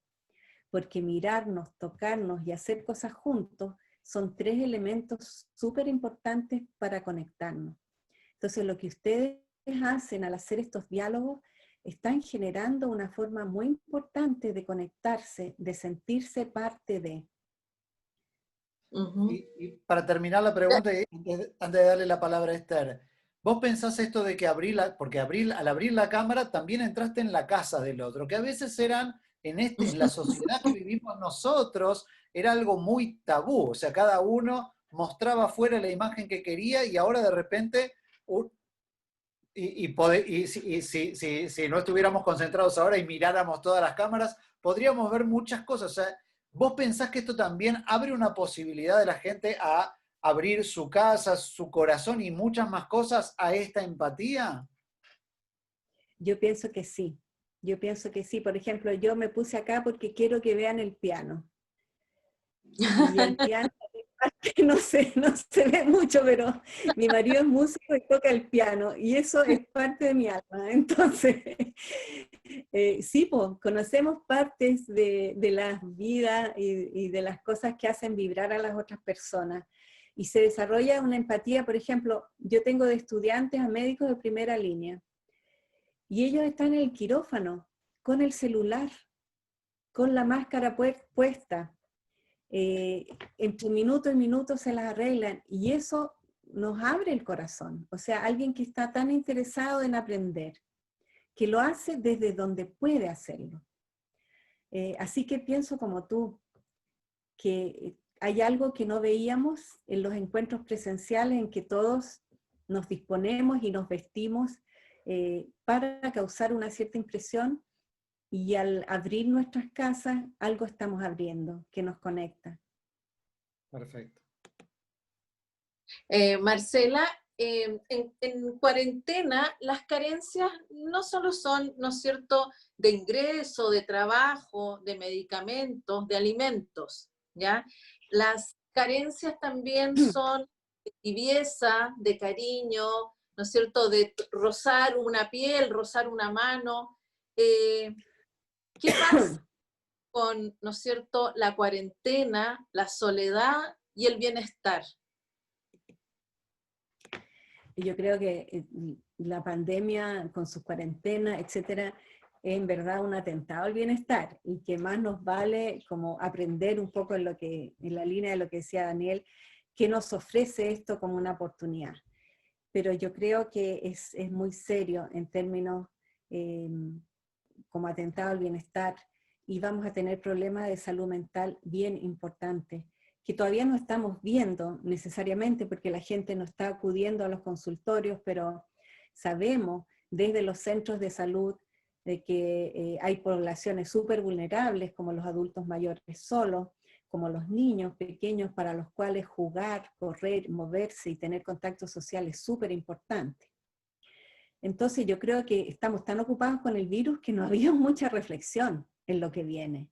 porque mirarnos, tocarnos y hacer cosas juntos son tres elementos súper importantes para conectarnos. Entonces lo que ustedes hacen al hacer estos diálogos están generando una forma muy importante de conectarse, de sentirse parte de. Y para terminar la pregunta, antes de darle la palabra a Esther, ¿vos pensás esto de que porque al abrir la cámara también entraste en la casa del otro, que a veces eran, en la sociedad que vivimos nosotros, era algo muy tabú, o sea, cada uno mostraba afuera la imagen que quería y ahora de repente... si no estuviéramos concentrados ahora y miráramos todas las cámaras, podríamos ver muchas cosas. O sea, ¿vos pensás que esto también abre una posibilidad de la gente a abrir su casa, su corazón y muchas más cosas a esta empatía? Yo pienso que sí. Yo pienso que sí. Por ejemplo, yo me puse acá porque quiero que vean el piano. Y el piano, no se ve mucho, pero mi marido es músico y toca el piano, y eso es parte de mi alma. Entonces, sí, pues, conocemos partes de las vidas y de las cosas que hacen vibrar a las otras personas. Y se desarrolla una empatía, por ejemplo, yo tengo de estudiantes a médicos de primera línea, y ellos están en el quirófano, con el celular, con la máscara puesta, entre minuto en minuto se las arreglan, y eso nos abre el corazón. O sea, alguien que está tan interesado en aprender, que lo hace desde donde puede hacerlo. Así que pienso como tú, que hay algo que no veíamos en los encuentros presenciales, en que todos nos disponemos y nos vestimos para causar una cierta impresión, y al abrir nuestras casas, algo estamos abriendo que nos conecta. Perfecto. Marcela, en cuarentena las carencias no solo son, ¿no es cierto?, de ingreso, de trabajo, de medicamentos, de alimentos, ¿ya? Las carencias también son de tibieza, de cariño, ¿no es cierto?, de rozar una piel, rozar una mano. ¿Qué pasa con, ¿no es cierto?, la cuarentena, la soledad y el bienestar? Yo creo que la pandemia, con sus cuarentenas, etcétera, es en verdad un atentado al bienestar, y que más nos vale como aprender un poco en la línea de lo que decía Daniel, que nos ofrece esto como una oportunidad. Pero yo creo que es muy serio en términos como atentado al bienestar, y vamos a tener problemas de salud mental bien importantes, que todavía no estamos viendo necesariamente porque la gente no está acudiendo a los consultorios, pero sabemos desde los centros de salud de que hay poblaciones súper vulnerables, como los adultos mayores solos, como los niños pequeños, para los cuales jugar, correr, moverse y tener contacto social es súper importante. Entonces yo creo que estamos tan ocupados con el virus que no había mucha reflexión en lo que viene.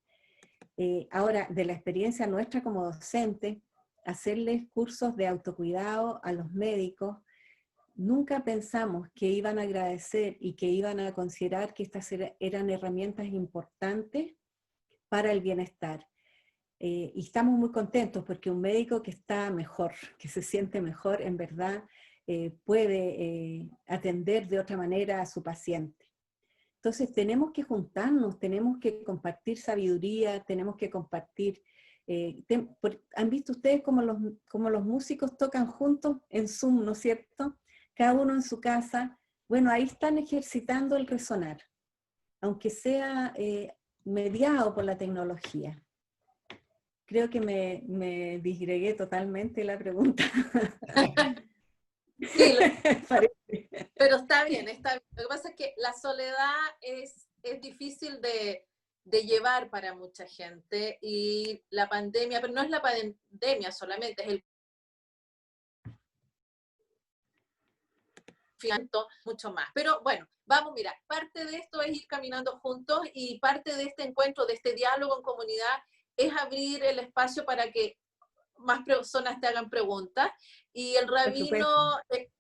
Ahora, de la experiencia nuestra como docente, hacerles cursos de autocuidado a los médicos, nunca pensamos que iban a agradecer y que iban a considerar que estas eran herramientas importantes para el bienestar. Y estamos muy contentos porque un médico que está mejor, que se siente mejor, en verdad puede atender de otra manera a su paciente. Entonces tenemos que juntarnos, tenemos que compartir sabiduría, tenemos que compartir. ¿Han visto ustedes cómo los músicos tocan juntos en Zoom, ¿no es cierto? Cada uno en su casa. Bueno, ahí están ejercitando el resonar, aunque sea mediado por la tecnología. Creo que me disgregué totalmente la pregunta. Sí, pero está bien, está bien. Lo que pasa es que la soledad es difícil de llevar para mucha gente, y la pandemia, pero no es la pandemia solamente, es el confinamiento, mucho más. Pero bueno, vamos, mira, parte de esto es ir caminando juntos, y parte de este encuentro, de este diálogo en comunidad, es abrir el espacio para que más personas te hagan preguntas, y el rabino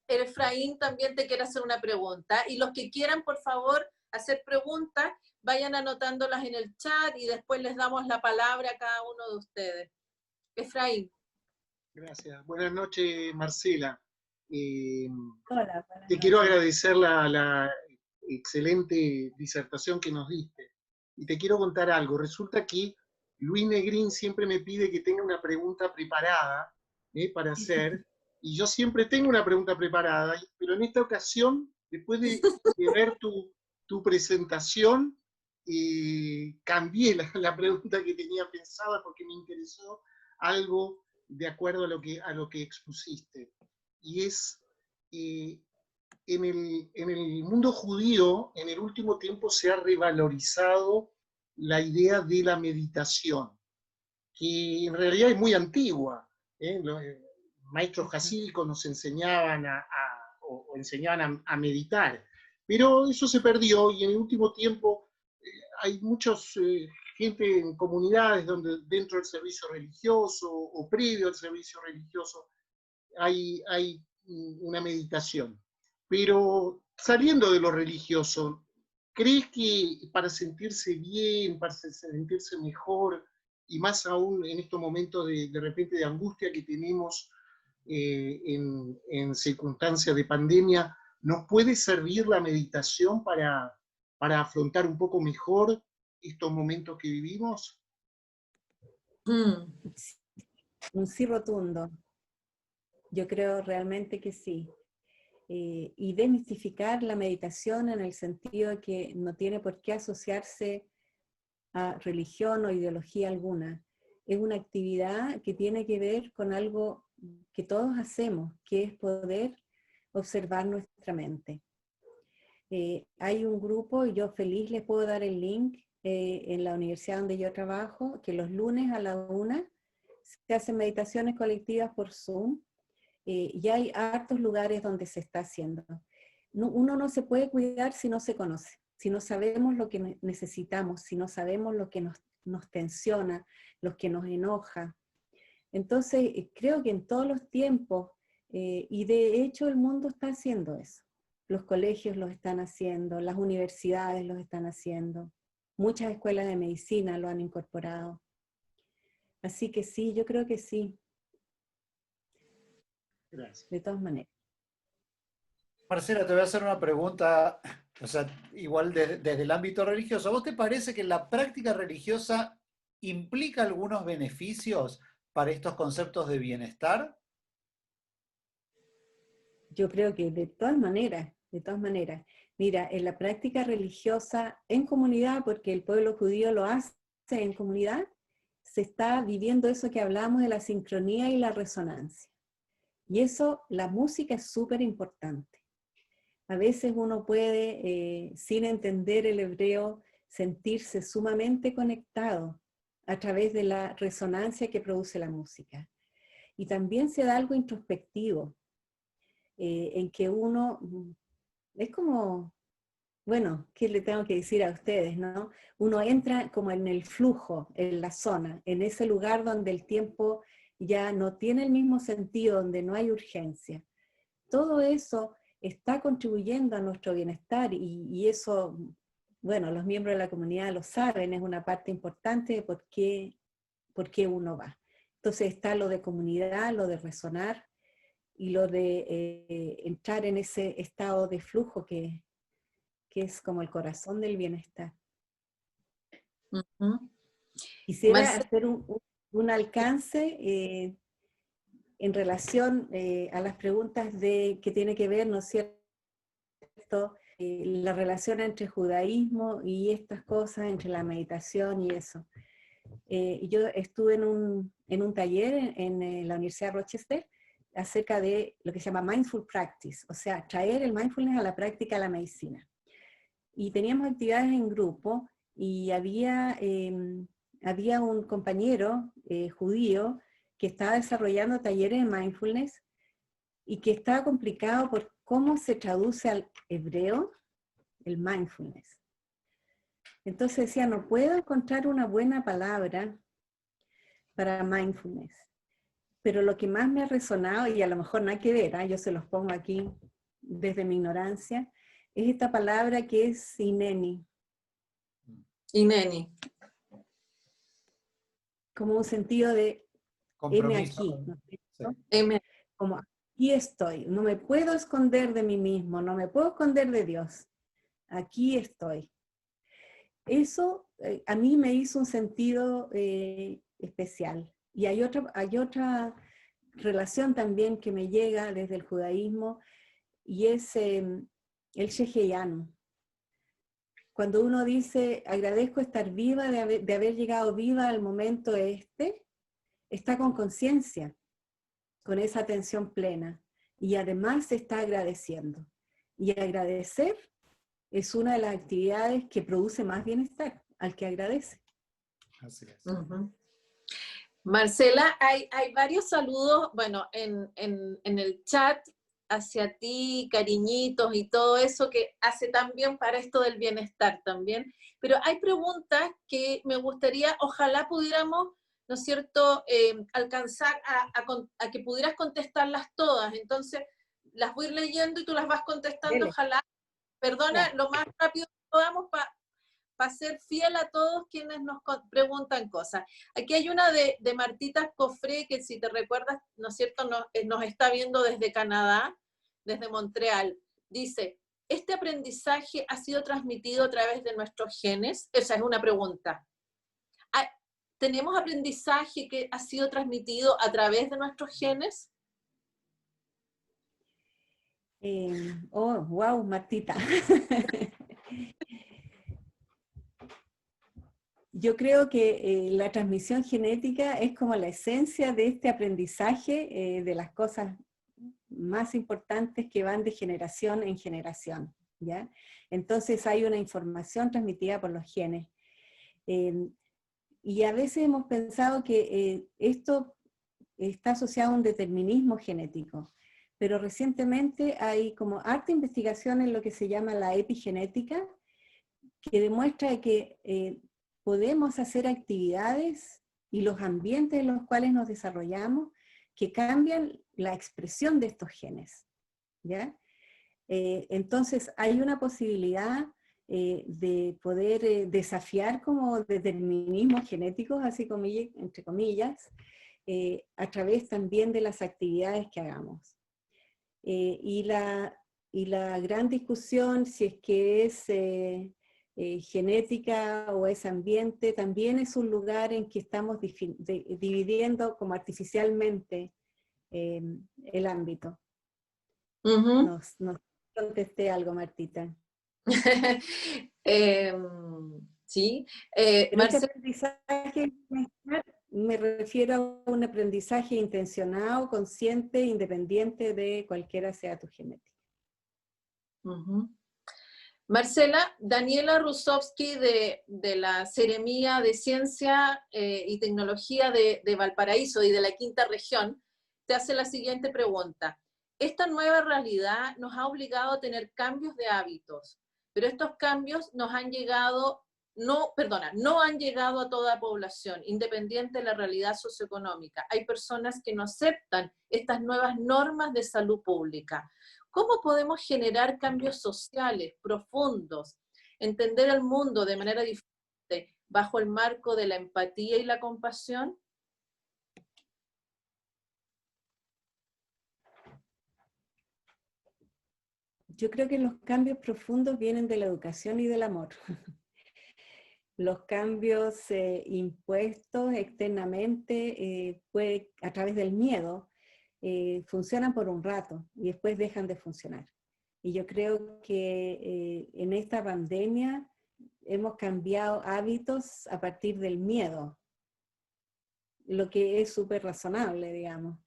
Efraín también te quiere hacer una pregunta, y los que quieran, por favor, hacer preguntas, vayan anotándolas en el chat y después les damos la palabra a cada uno de ustedes. Efraín. Gracias. Buenas noches, Marcela. Hola, te quiero agradecer la excelente disertación que nos diste. Y te quiero contar algo. Resulta que Luis Negrín siempre me pide que tenga una pregunta preparada para hacer, y yo siempre tengo una pregunta preparada, pero en esta ocasión, después de ver tu presentación, cambié la pregunta que tenía pensada porque me interesó algo de acuerdo a lo que expusiste. Y es, en el mundo judío, en el último tiempo se ha revalorizado la idea de la meditación, que en realidad es muy antigua. Los maestros hasídicos nos enseñaban enseñaban a meditar, pero eso se perdió, y en el último tiempo hay muchos gente en comunidades donde dentro del servicio religioso o previo al servicio religioso hay una meditación. Pero saliendo de lo religioso, ¿crees que para sentirse bien, para sentirse mejor, y más aún en estos momentos de repente de angustia que tenemos, en circunstancias de pandemia, ¿nos puede servir la meditación para afrontar un poco mejor estos momentos que vivimos? Un sí rotundo. Yo creo realmente que sí. Y desmistificar la meditación en el sentido de que no tiene por qué asociarse a religión o ideología alguna. Es una actividad que tiene que ver con algo que todos hacemos, que es poder observar nuestra mente. Hay un grupo, y yo feliz les puedo dar el link, en la universidad donde yo trabajo, que los lunes a la 1 se hacen meditaciones colectivas por Zoom, y hay hartos lugares donde se está haciendo. Uno no se puede cuidar si no se conoce, si no sabemos lo que necesitamos, si no sabemos lo que nos tensiona, lo que nos enoja. Entonces, creo que en todos los tiempos, y de hecho el mundo está haciendo eso. Los colegios lo están haciendo, las universidades lo están haciendo, muchas escuelas de medicina lo han incorporado. Así que sí, yo creo que sí. Gracias. De todas maneras. Marcela, te voy a hacer una pregunta, o sea, igual desde el ámbito religioso. ¿A vos te parece que la práctica religiosa implica algunos beneficios para estos conceptos de bienestar? Yo creo que de todas maneras, de todas maneras. Mira, en la práctica religiosa en comunidad, porque el pueblo judío lo hace en comunidad, se está viviendo eso que hablamos de la sincronía y la resonancia. Y eso, la música es súper importante. A veces uno puede, sin entender el hebreo, sentirse sumamente conectado a través de la resonancia que produce la música. Y también se da algo introspectivo, en que uno, es como, bueno, ¿qué le tengo que decir a ustedes, no? Uno entra como en el flujo, en la zona, en ese lugar donde el tiempo ya no tiene el mismo sentido, donde no hay urgencia. Todo eso está contribuyendo a nuestro bienestar y eso, bueno, los miembros de la comunidad lo saben, es una parte importante de por qué uno va. Entonces está lo de comunidad, lo de resonar y lo de entrar en ese estado de flujo que es como el corazón del bienestar. Quisiera hacer un alcance en relación a las preguntas que tiene que ver, ¿no es cierto?, la relación entre judaísmo y estas cosas, entre la meditación y eso. Yo estuve en un taller en la Universidad de Rochester acerca de lo que se llama Mindful Practice, o sea, traer el mindfulness a la práctica de la medicina. Y teníamos actividades en grupo y había un compañero judío que estaba desarrollando talleres de mindfulness y que estaba complicado por cómo se traduce al hebreo el mindfulness. Entonces decía, no puedo encontrar una buena palabra para mindfulness, pero lo que más me ha resonado, y a lo mejor nada que ver, yo se los pongo aquí desde mi ignorancia, es esta palabra que es hineni. Hineni. Como un sentido de heme Compromiso. aquí, ¿no? Sí. Como aquí estoy, no me puedo esconder de mí mismo, no me puedo esconder de Dios, aquí estoy. Eso a mí me hizo un sentido especial. Y hay otra relación también que me llega desde el judaísmo, y es el Sheheyanu. Cuando uno dice, agradezco estar viva, de haber llegado viva al momento está con conciencia, con esa atención plena, y además se está agradeciendo. Y agradecer es una de las actividades que produce más bienestar al que agradece. Así es. Marcela, hay varios saludos, bueno, en el chat hacia ti, cariñitos y todo eso que hace tan bien para esto del bienestar también, pero hay preguntas que me gustaría, ojalá pudiéramos, ¿no es cierto?, alcanzar a que pudieras contestarlas todas. Entonces, las voy a ir leyendo y tú las vas contestando, Dele. ojalá, perdona, Ya. lo más rápido que podamos para ser fiel a todos quienes nos preguntan cosas. Aquí hay una de Martita Cofré, que si te recuerdas, ¿no es cierto?, nos está viendo desde Canadá, desde Montreal. Dice, ¿este aprendizaje ha sido transmitido a través de nuestros genes? Esa es una pregunta. ¿Tenemos aprendizaje que ha sido transmitido a través de nuestros genes? Oh, wow, Martita. Yo creo que la transmisión genética es como la esencia de este aprendizaje de las cosas más importantes que van de generación en generación, ¿ya? Entonces hay una información transmitida por los genes. Y a veces hemos pensado que esto está asociado a un determinismo genético, pero recientemente hay como harta investigación en lo que se llama la epigenética, que demuestra que podemos hacer actividades y los ambientes en los cuales nos desarrollamos que cambian la expresión de estos genes, ¿ya? Entonces hay una posibilidad de poder desafiar como determinismos genéticos, así entre comillas, a través también de las actividades que hagamos. Y la gran discusión, si es que es genética o es ambiente, también es un lugar en que estamos dividiendo como artificialmente el ámbito. Nos contesté algo, Martita. Sí. Pero este aprendizaje me refiero a un aprendizaje intencionado, consciente, independiente de cualquiera sea tu genética. Marcela, Daniela Rusowski de la Seremía de Ciencia y Tecnología de Valparaíso y de la Quinta Región, te hace la siguiente pregunta. Esta nueva realidad nos ha obligado a tener cambios de hábitos, pero estos cambios no han llegado a toda población, independiente de la realidad socioeconómica. Hay personas que no aceptan estas nuevas normas de salud pública. ¿Cómo podemos generar cambios sociales profundos, entender el mundo de manera diferente bajo el marco de la empatía y la compasión? Yo creo que los cambios profundos vienen de la educación y del amor. Los cambios impuestos externamente a través del miedo funcionan por un rato y después dejan de funcionar. Y yo creo que en esta pandemia hemos cambiado hábitos a partir del miedo, lo que es súper razonable, digamos.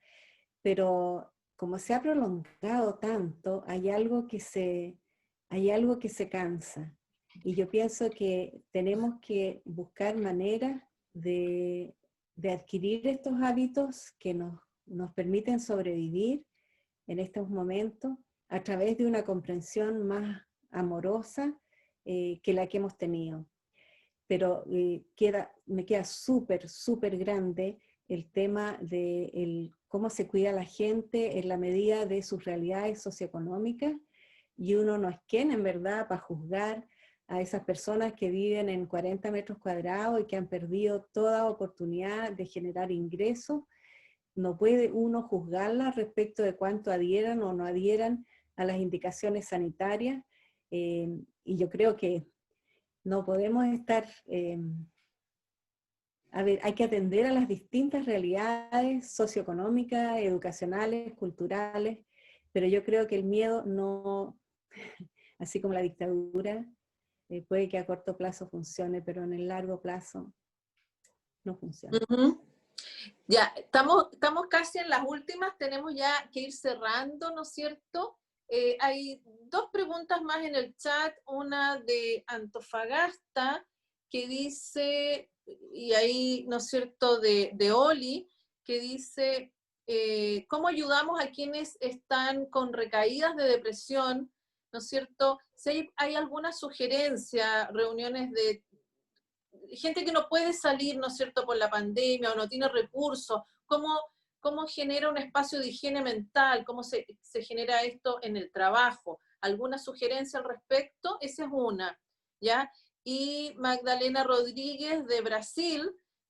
Pero como se ha prolongado tanto, hay algo que se cansa. Y yo pienso que tenemos que buscar maneras de adquirir estos hábitos que nos permiten sobrevivir en estos momentos a través de una comprensión más amorosa que la que hemos tenido. Pero me queda súper, súper grande el tema de cómo se cuida la gente en la medida de sus realidades socioeconómicas, y uno no es quien en verdad para juzgar a esas personas que viven en 40 metros cuadrados y que han perdido toda oportunidad de generar ingresos. No puede uno juzgarlas respecto de cuánto adhieran o no adhieran a las indicaciones sanitarias, y yo creo que no podemos estar... hay que atender a las distintas realidades socioeconómicas, educacionales, culturales, pero yo creo que el miedo no, así como la dictadura, puede que a corto plazo funcione, pero en el largo plazo no funciona. Ya, estamos casi en las últimas, tenemos ya que ir cerrando, ¿no es cierto? Hay dos preguntas más en el chat, una de Antofagasta, que dice, y ahí, ¿no es cierto?, de Oli, que dice, ¿cómo ayudamos a quienes están con recaídas de depresión? ¿No es cierto? Si hay alguna sugerencia, reuniones de gente que no puede salir, ¿no es cierto?, por la pandemia o no tiene recursos, ¿cómo genera un espacio de higiene mental? ¿Cómo se genera esto en el trabajo? ¿Alguna sugerencia al respecto? Esa es una, ¿ya? Y Magdalena Rodríguez de Brasil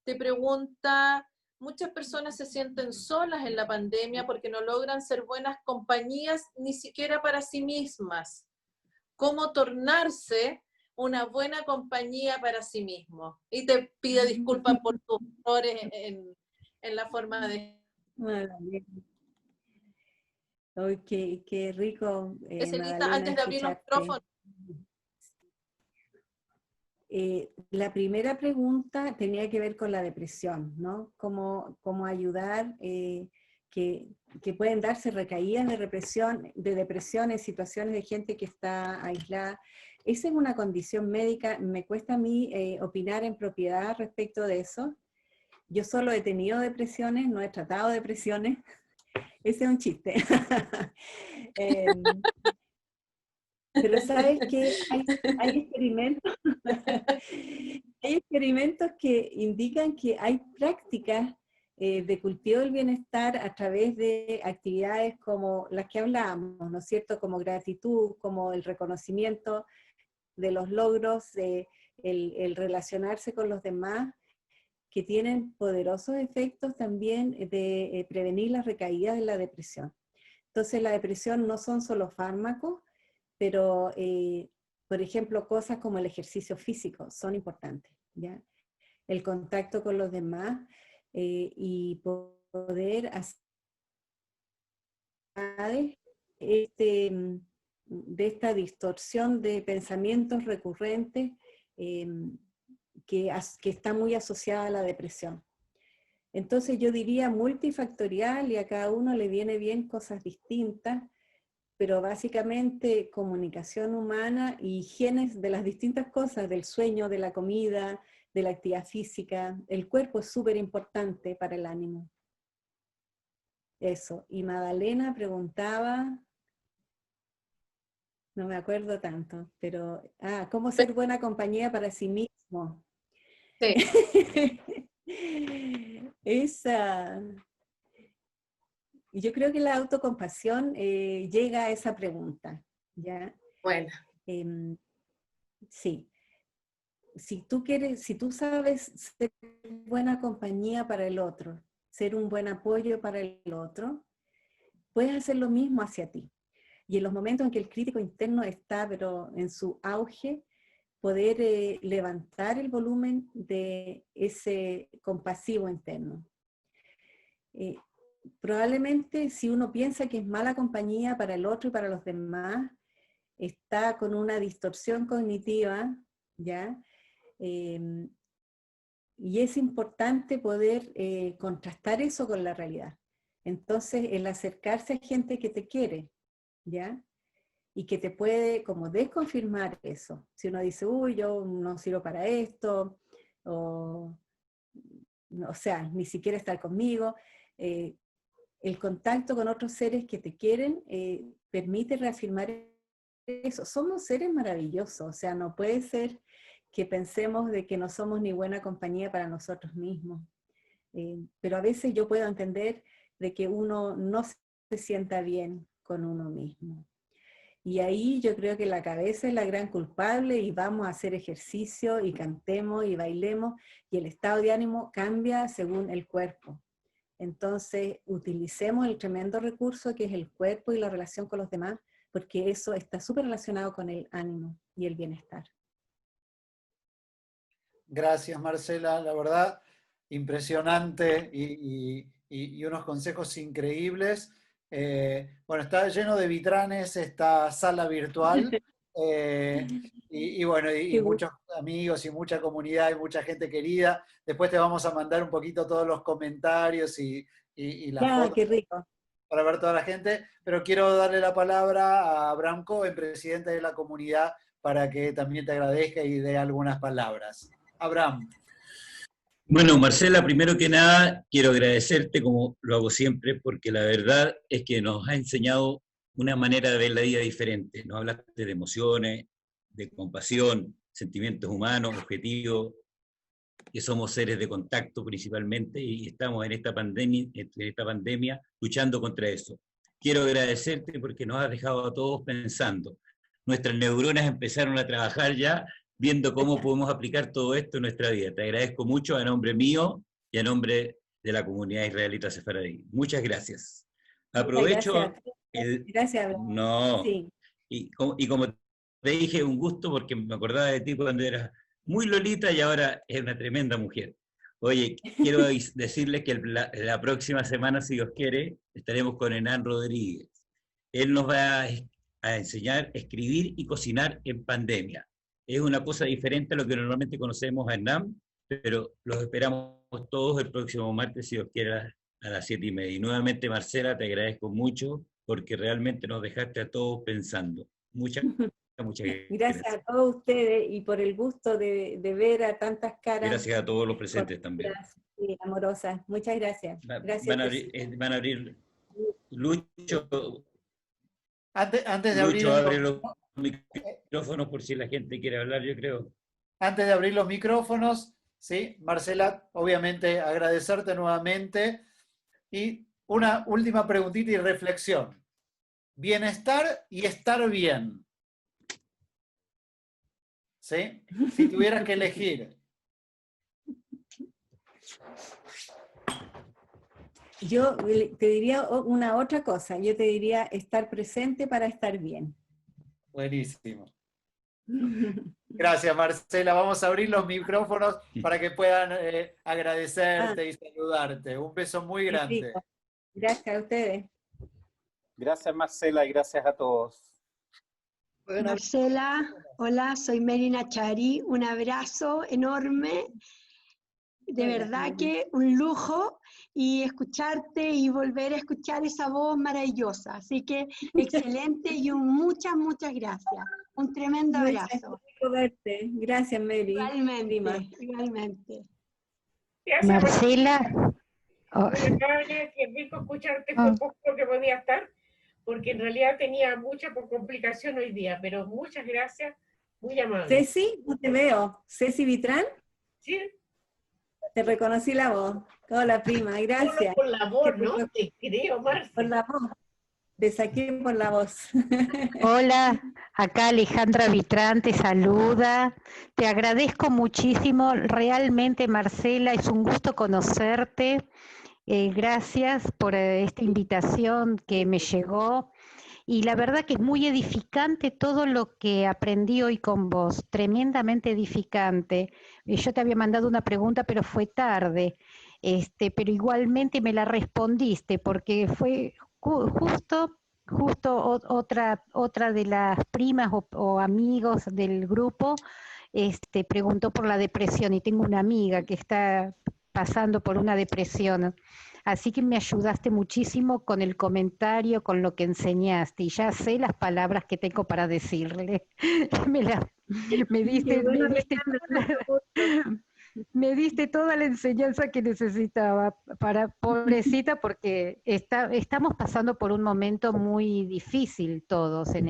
te pregunta, muchas personas se sienten solas en la pandemia porque no logran ser buenas compañías ni siquiera para sí mismas. ¿Cómo tornarse una buena compañía para sí mismo? Y te pide disculpas por tus errores en la forma de... Oh, qué rico, Eselita, Magdalena, antes de abrir los escucharte. micrófonos. La primera pregunta tenía que ver con la depresión, ¿no? Cómo ayudar, que pueden darse recaídas de depresión en situaciones de gente que está aislada. Esa es una condición médica, me cuesta a mí opinar en propiedad respecto de eso. Yo solo he tenido depresiones, no he tratado depresiones. Ese es un chiste. Pero sabes que hay experimentos que indican que hay prácticas de cultivo del bienestar a través de actividades como las que hablábamos, ¿no es cierto? Como gratitud, como el reconocimiento de los logros, el relacionarse con los demás, que tienen poderosos efectos también de prevenir las recaídas de la depresión. Entonces la depresión no son solo fármacos, pero, por ejemplo, cosas como el ejercicio físico son importantes, ¿ya? El contacto con los demás y poder hacer de esta distorsión de pensamientos recurrentes que está muy asociada a la depresión. Entonces yo diría multifactorial, y a cada uno le viene bien cosas distintas, pero básicamente comunicación humana y higiene de las distintas cosas, del sueño, de la comida, de la actividad física. El cuerpo es súper importante para el ánimo. Eso. Y Magdalena preguntaba, no me acuerdo tanto, pero, ¿cómo ser buena compañía para sí mismo? Sí. Yo creo que la autocompasión llega a esa pregunta, ¿ya? Bueno. Sí. Si tú sabes ser buena compañía para el otro, ser un buen apoyo para el otro, puedes hacer lo mismo hacia ti. Y en los momentos en que el crítico interno está, pero en su auge, poder levantar el volumen de ese compasivo interno. Probablemente si uno piensa que es mala compañía para el otro y para los demás, está con una distorsión cognitiva, ¿ya? Y es importante poder contrastar eso con la realidad. Entonces, el acercarse a gente que te quiere, ¿ya? Y que te puede como desconfirmar eso. Si uno dice, uy, yo no sirvo para esto, o sea, ni siquiera estar conmigo, el contacto con otros seres que te quieren permite reafirmar eso. Somos seres maravillosos, o sea, no puede ser que pensemos de que no somos ni buena compañía para nosotros mismos. Pero a veces yo puedo entender de que uno no se sienta bien con uno mismo. Y ahí yo creo que la cabeza es la gran culpable y vamos a hacer ejercicio y cantemos y bailemos y el estado de ánimo cambia según el cuerpo. Entonces utilicemos el tremendo recurso que es el cuerpo y la relación con los demás, porque eso está súper relacionado con el ánimo y el bienestar. Gracias, Marcela, la verdad, impresionante y unos consejos increíbles. Bueno, está lleno de vitranes esta sala virtual, bueno, y muchos amigos y mucha comunidad y mucha gente querida. Después te vamos a mandar un poquito todos los comentarios y las fotos qué rico. para ver toda la gente, pero quiero darle la palabra a Abraham Cohen, presidente de la comunidad, para que también te agradezca y dé algunas palabras. Abraham. Bueno, Marcela, primero que nada, quiero agradecerte, como lo hago siempre, porque la verdad es que nos ha enseñado una manera de ver la vida diferente. Nos hablaste de emociones, de compasión, sentimientos humanos, objetivos, que somos seres de contacto principalmente y estamos en esta pandemia luchando contra eso. Quiero agradecerte porque nos has dejado a todos pensando. Nuestras neuronas empezaron a trabajar ya viendo cómo podemos aplicar todo esto en nuestra vida. Te agradezco mucho a nombre mío y a nombre de la comunidad israelita sefaradí. Muchas gracias. Aprovecho Gracias. No, Sí. y como te dije, un gusto porque me acordaba de ti cuando eras muy lolita y ahora es una tremenda mujer. Oye, quiero decirles que la próxima semana, si Dios quiere, estaremos con Hernán Rodríguez. Él nos va a enseñar a escribir y cocinar en pandemia. Es una cosa diferente a lo que normalmente conocemos a Hernán, pero los esperamos todos el próximo martes, si Dios quiere, a las 7:30. Y nuevamente, Marcela, te agradezco mucho porque realmente nos dejaste a todos pensando. Muchas Gracias a todos ustedes y por el gusto de ver a tantas caras. Gracias a todos los presentes también. Y amorosas. Muchas gracias. Gracias. Van a abrir Lucho. Antes de Lucho, abrir abre los micrófonos por si la gente quiere hablar, yo creo. Antes de abrir los micrófonos, ¿sí? Marcela, obviamente agradecerte nuevamente. Y una última preguntita y reflexión. Bienestar y estar bien. ¿Sí? Si tuvieras que elegir. Yo te diría una otra cosa. Yo te diría estar presente para estar bien. Buenísimo. Gracias, Marcela. Vamos a abrir los micrófonos para que puedan agradecerte y saludarte. Un beso muy grande. Gracias a ustedes. Gracias, Marcela, y gracias a todos. Marcela, hola, soy Merina Chari. Un abrazo enorme. De verdad que un lujo y escucharte y volver a escuchar esa voz maravillosa. Así que excelente y muchas gracias. Un tremendo abrazo. Gracias, Meli. Igualmente. Marcela. Qué rico escucharte con poco que podía estar, porque en realidad tenía mucha complicación hoy día, pero muchas gracias, muy amable. Ceci, no te veo. Ceci Vitrán. Sí. Te reconocí la voz. Hola, prima, gracias. Por la voz, no te creo, Marcia. Por la voz. Te saqué por la voz. Hola, acá Alejandra Vitrán te saluda. Te agradezco muchísimo, realmente, Marcela, es un gusto conocerte. Gracias por esta invitación que me llegó. Y la verdad que es muy edificante todo lo que aprendí hoy con vos, tremendamente edificante. Yo te había mandado una pregunta, pero fue tarde, pero igualmente me la respondiste, porque fue justo otra de las primas o amigos del grupo preguntó por la depresión, y tengo una amiga que está pasando por una depresión. Así que me ayudaste muchísimo con el comentario, con lo que enseñaste, y ya sé las palabras que tengo para decirle. Me diste toda la enseñanza que necesitaba, pobrecita, porque estamos pasando por un momento muy difícil todos, y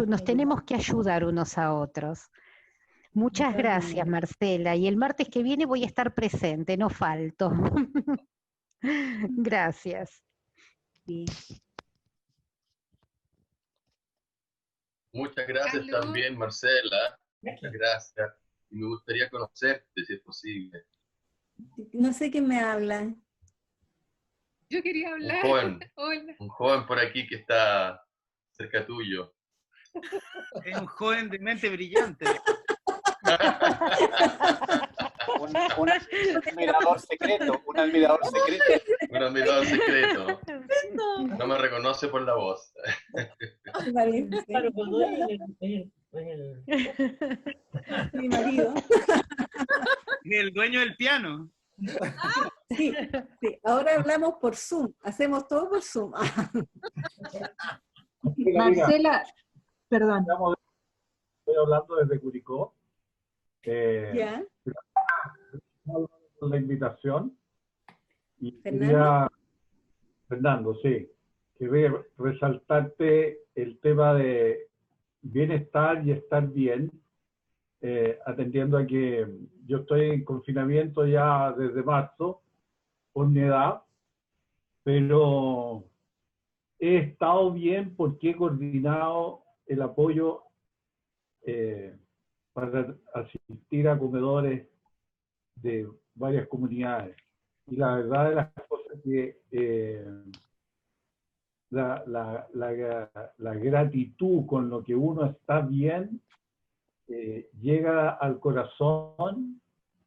nos tenemos que ayudar unos a otros. Muchas gracias, Marcela. Y el martes que viene voy a estar presente, no falto. Gracias. Sí. Muchas gracias también, Marcela. Muchas gracias. Y me gustaría conocerte, si es posible. No sé quién me habla. Yo quería hablar. Un joven por aquí que está cerca tuyo. Es un joven de mente brillante. Un admirador secreto, un admirador secreto. Un admirador secreto. No me reconoce por la voz. Mi marido. El dueño del piano. Sí, ahora hablamos por Zoom, hacemos todo por Zoom. Marcela, perdón. Estoy hablando desde Curicó. ¿Ya? La invitación. Y ¿Fernando? Fernando, sí. Quería resaltarte el tema de bienestar y estar bien, atendiendo a que yo estoy en confinamiento ya desde marzo, por mi edad, pero he estado bien porque he coordinado el apoyo para asistir a comedores de varias comunidades. Y la verdad de las cosas que la gratitud con lo que uno está bien llega al corazón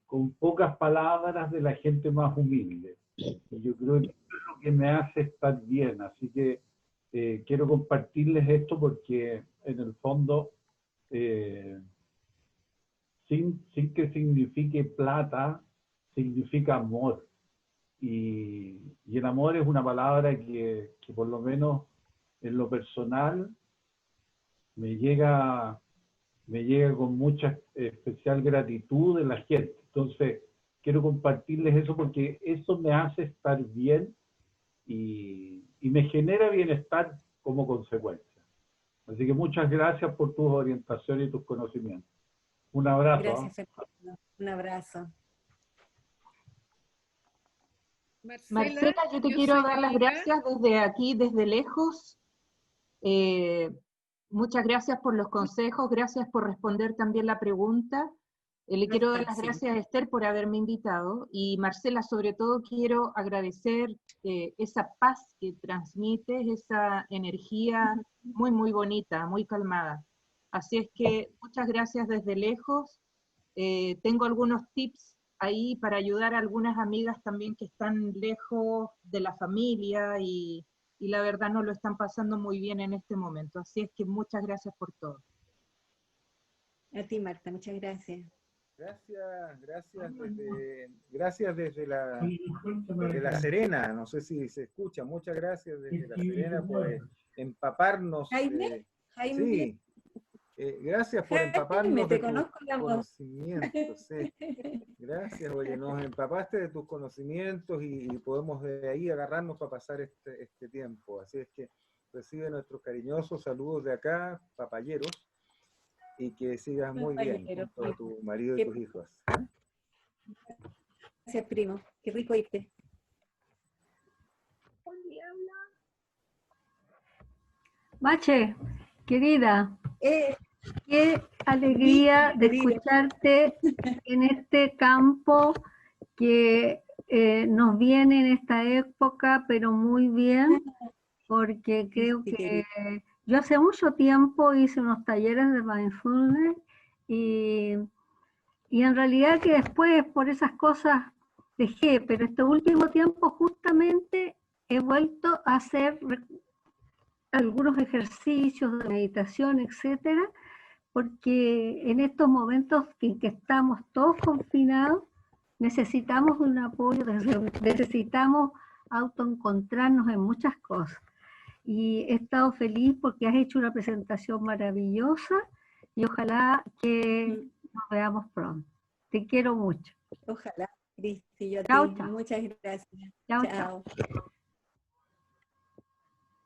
con pocas palabras de la gente más humilde. Y yo creo que eso es lo que me hace estar bien. Así que quiero compartirles esto porque en el fondo, sin que signifique plata, significa amor. Y el amor es una palabra que por lo menos en lo personal me llega con mucha especial gratitud de la gente. Entonces, quiero compartirles eso porque eso me hace estar bien y me genera bienestar como consecuencia. Así que muchas gracias por tus orientaciones y tus conocimientos. Un abrazo. Gracias, Fernando. Un abrazo. Marcela, yo te quiero dar las gracias desde aquí, desde lejos. Muchas gracias por los consejos, gracias por responder también la pregunta. Le quiero dar las gracias a Esther por haberme invitado. Y Marcela, sobre todo quiero agradecer esa paz que transmites, esa energía muy, muy bonita, muy calmada. Así es que muchas gracias desde lejos. Tengo algunos tips ahí para ayudar a algunas amigas también que están lejos de la familia y la verdad no lo están pasando muy bien en este momento. Así es que muchas gracias por todo. A ti, Marta, muchas gracias. Gracias desde la Serena, no sé si se escucha, muchas gracias desde la Serena por empaparnos. Jaime, sí, gracias por empaparnos te de conozco tus la voz. conocimientos. Sí. Gracias, oye, nos empapaste de tus conocimientos y podemos de ahí agarrarnos para pasar este tiempo. Así es que recibe nuestros cariñosos saludos de acá, papayeros, y que sigas muy bien con tu marido y tus hijos. Gracias, primo. Qué rico irte. Mache, querida, qué alegría de escucharte en este campo que nos viene en esta época, pero muy bien, porque creo que yo hace mucho tiempo hice unos talleres de mindfulness y en realidad que después por esas cosas dejé, pero este último tiempo justamente he vuelto a hacer algunos ejercicios de meditación, etcétera, porque en estos momentos en que estamos todos confinados, necesitamos un apoyo, necesitamos autoencontrarnos en muchas cosas. Y he estado feliz porque has hecho una presentación maravillosa y ojalá que nos veamos pronto. Te quiero mucho. Ojalá, Cristi, yo a Chao, ti. chao. Muchas gracias. Chao, Chao.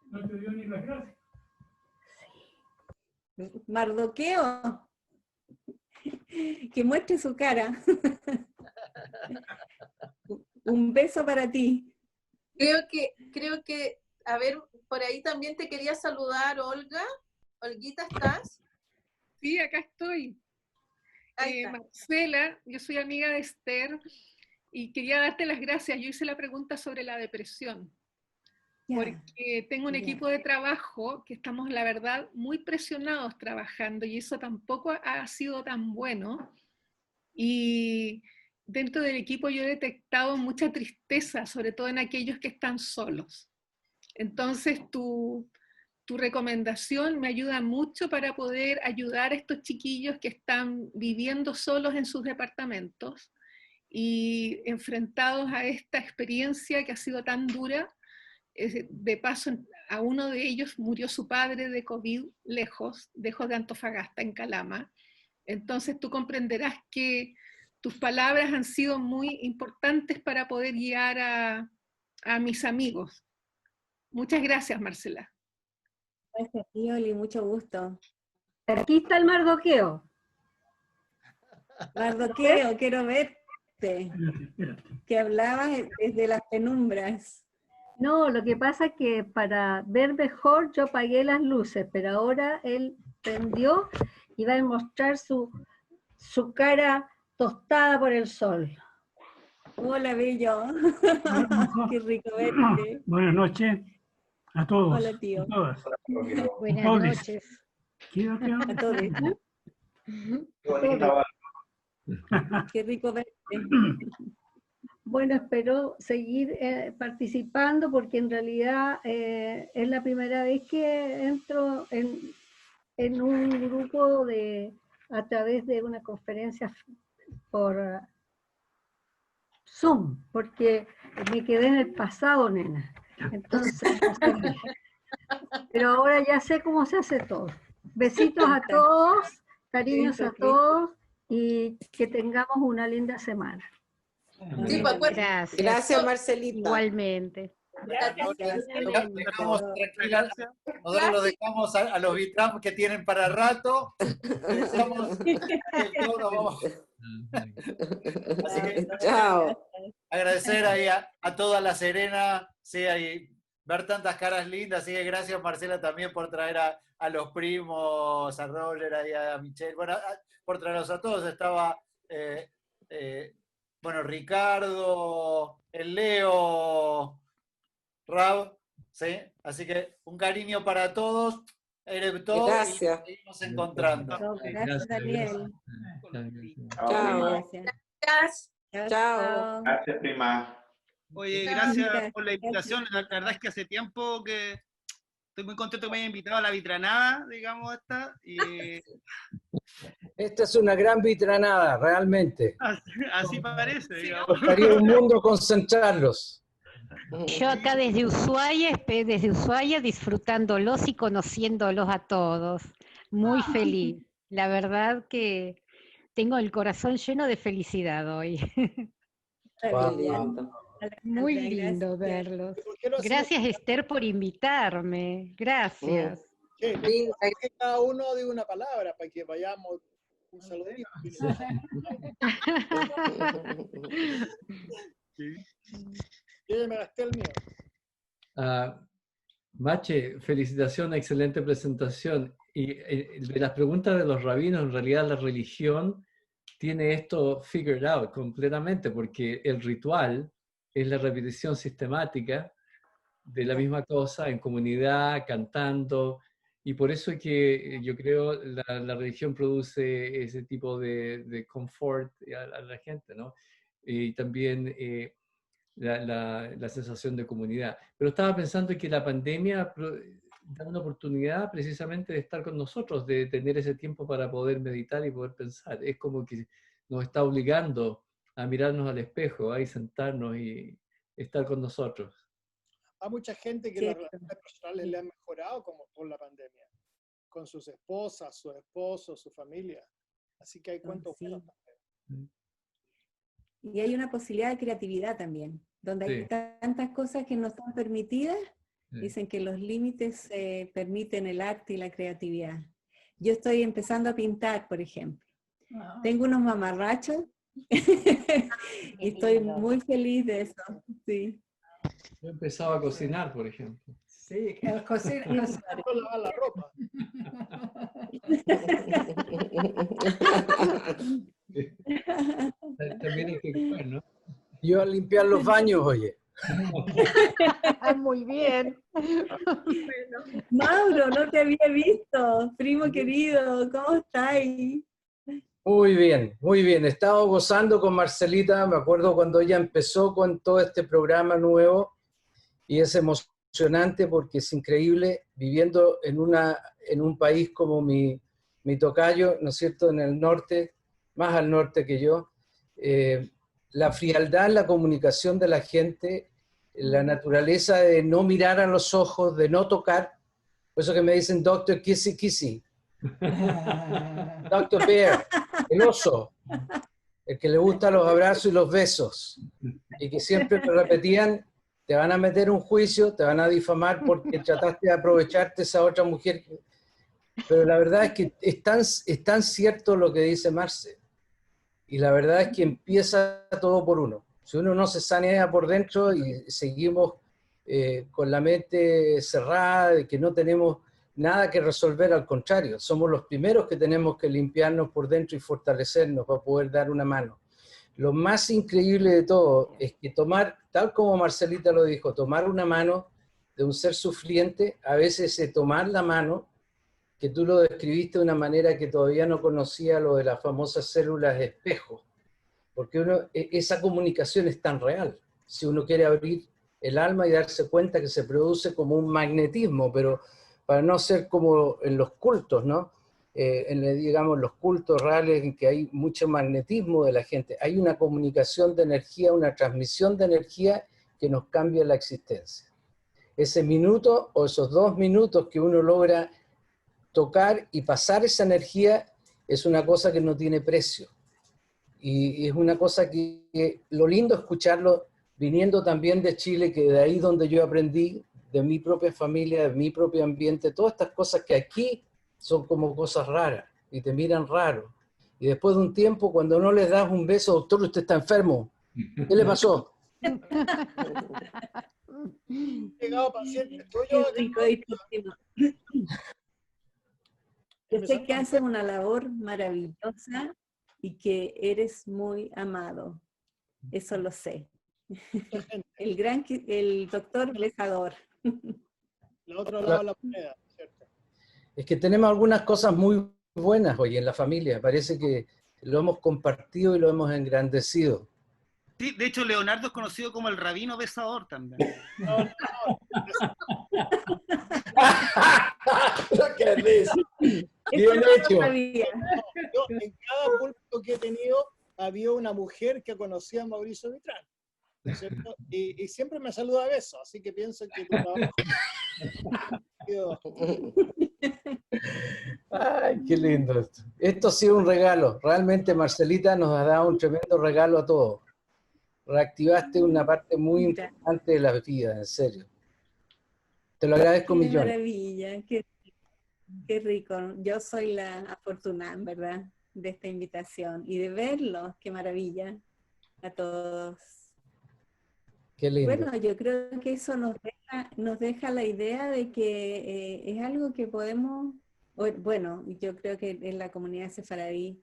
No te dio ni las gracias. Mardoqueo, que muestre su cara. Un beso para ti. Creo que, a ver, por ahí también te quería saludar, Olga. Olguita, ¿estás? Sí, acá estoy. Marcela, yo soy amiga de Esther y quería darte las gracias. Yo hice la pregunta sobre la depresión. Porque tengo un equipo de trabajo que estamos, la verdad, muy presionados trabajando y eso tampoco ha sido tan bueno. Y dentro del equipo yo he detectado mucha tristeza, sobre todo en aquellos que están solos. Entonces tu recomendación me ayuda mucho para poder ayudar a estos chiquillos que están viviendo solos en sus departamentos y enfrentados a esta experiencia que ha sido tan dura. De paso, a uno de ellos murió su padre de COVID lejos de Antofagasta, en Calama. Entonces tú comprenderás que tus palabras han sido muy importantes para poder guiar a mis amigos. Muchas gracias, Marcela. Gracias, Oli, mucho gusto. Aquí está el Mardoqueo. Mardoqueo, quiero verte. Que hablabas desde las penumbras. No, lo que pasa es que para ver mejor yo apagué las luces, pero ahora él prendió y va a mostrar su cara tostada por el sol. Hola, bello. Qué rico verte. Buenas noches a todos. Hola, tío. A todas. Buenas Todes. noches. A todos. Qué rico verte. Bueno, espero seguir participando porque en realidad es la primera vez que entro en un grupo a través de una conferencia por Zoom, porque me quedé en el pasado, nena. Entonces, pero ahora ya sé cómo se hace todo. Besitos a todos, cariños a todos y que tengamos una linda semana. Sí, pues, Gracias. Gracias, Marcelita. Igualmente. Dejamos tranquila, nosotros lo dejamos a los Vitram que tienen para rato. Deseamos que todos vamos. Así que, Chao. agradecer ahí a toda La Serena, sí, y ver tantas caras lindas. Así que gracias, Marcela, también por traer a los primos, a Roger, ahí a Michelle, bueno, por traerlos a todos. Estaba bueno, Ricardo, el Leo, Rab, ¿sí? Así que un cariño para todos. Erepto, Gracias. Y seguimos encontrando. Gracias, Daniel. Chao. Gracias. Chao. Gracias, prima. Oye, Chao, gracias Anita. por la invitación. La verdad es que hace tiempo que estoy muy contento que me hayan invitado a la vitranada, digamos, esta. Y Esta es una gran vitranada, realmente. así parece, digamos. Costaría un mundo concentrarlos. Yo acá desde Ushuaia disfrutándolos y conociéndolos a todos. Muy feliz. La verdad que tengo el corazón lleno de felicidad hoy. Wow. Muy lindo verlos. Gracias, Esther, por invitarme. Gracias. Sí, que cada uno diga una palabra para que vayamos un saludito. Yo ya me gasté el mío. Mache, felicitación, excelente presentación. Y de las preguntas de los rabinos, en realidad la religión tiene esto figured out completamente, porque el ritual es la repetición sistemática de la misma cosa en comunidad, cantando, y por eso es que yo creo la religión produce ese tipo de confort a la gente, ¿no? Y también la sensación de comunidad. Pero estaba pensando que la pandemia da una oportunidad precisamente de estar con nosotros, de tener ese tiempo para poder meditar y poder pensar. Es como que nos está obligando a mirarnos al espejo, a sentarnos y estar con nosotros. Hay mucha gente que las relaciones personales le han mejorado como por la pandemia, con sus esposas, sus esposos, su familia. Así que hay cuentos buenos también. Y hay una posibilidad de creatividad también, donde hay tantas cosas que no están permitidas. Dicen que los límites permiten el arte y la creatividad. Yo estoy empezando a pintar, por ejemplo. Tengo unos mamarrachos y estoy muy feliz de eso. Sí. Yo empezaba a cocinar, por ejemplo. Sí, el cocinar. Lavar la ropa. También hay que comer, ¿no? Yo a limpiar los baños, oye. Muy bien. Mauro, no te había visto. Primo querido, ¿cómo estáis? Muy bien, muy bien. He estado gozando con Marcelita, me acuerdo cuando ella empezó con todo este programa nuevo, y es emocionante porque es increíble viviendo en un país como mi tocayo, ¿no es cierto?, en el norte, más al norte que yo. La frialdad en la comunicación de la gente, la naturaleza de no mirar a los ojos, de no tocar, por eso que me dicen Dr. Kissy Kissy. Dr. Bear, el oso, el que le gustan los abrazos y los besos, y que siempre me repetían, te van a meter un juicio, te van a difamar porque trataste de aprovecharte de esa otra mujer. Pero la verdad es que es tan cierto lo que dice Marce, y la verdad es que empieza todo por uno. Si uno no se sanea por dentro y seguimos con la mente cerrada, de que no tenemos nada que resolver, al contrario, somos los primeros que tenemos que limpiarnos por dentro y fortalecernos para poder dar una mano. Lo más increíble de todo es que tomar, tal como Marcelita lo dijo, tomar una mano de un ser sufriente, a veces es tomar la mano, que tú lo describiste de una manera que todavía no conocía, lo de las famosas células espejo, porque esa comunicación es tan real, si uno quiere abrir el alma y darse cuenta que se produce como un magnetismo, pero para no ser como en los cultos, ¿no? Digamos, los cultos reales en que hay mucho magnetismo de la gente, hay una comunicación de energía, una transmisión de energía que nos cambia la existencia. Ese minuto o esos 2 minutos que uno logra tocar y pasar esa energía es una cosa que no tiene precio. Y es una cosa que lo lindo es escucharlo viniendo también de Chile, que de ahí donde yo aprendí, de mi propia familia, de mi propio ambiente, todas estas cosas que aquí son como cosas raras y te miran raro. Y después de un tiempo, cuando no les das un beso, doctor, usted está enfermo. ¿Qué le pasó? Llegado paciente Qué rico, disculpemos. Yo sé que haces una labor maravillosa y que eres muy amado. Eso lo sé. El doctor Lesador. El otro lado de la moneda, ¿cierto? Es que tenemos algunas cosas muy buenas hoy en la familia. Parece que lo hemos compartido y lo hemos engrandecido. Sí, de hecho, Leonardo es conocido como el rabino besador también. ¡Qué risa! Bien hecho. Yo, en cada púlpito que he tenido, había una mujer que conocía a Mauricio Vitrán, ¿no es cierto? Y siempre me saluda a besos, así que pienso que tu trabajo... Ay, qué lindo esto. Esto ha sido un regalo. Realmente, Marcelita, nos ha dado un tremendo regalo a todos. Reactivaste una parte muy importante de la vida, en serio. Te lo agradezco Qué millones. maravilla, qué rico. Yo soy la afortunada, en verdad, de esta invitación y de verlos. Qué maravilla a todos. Qué lindo. Bueno, yo creo que eso nos deja la idea de que es algo que podemos, bueno, yo creo que en la comunidad sefaradí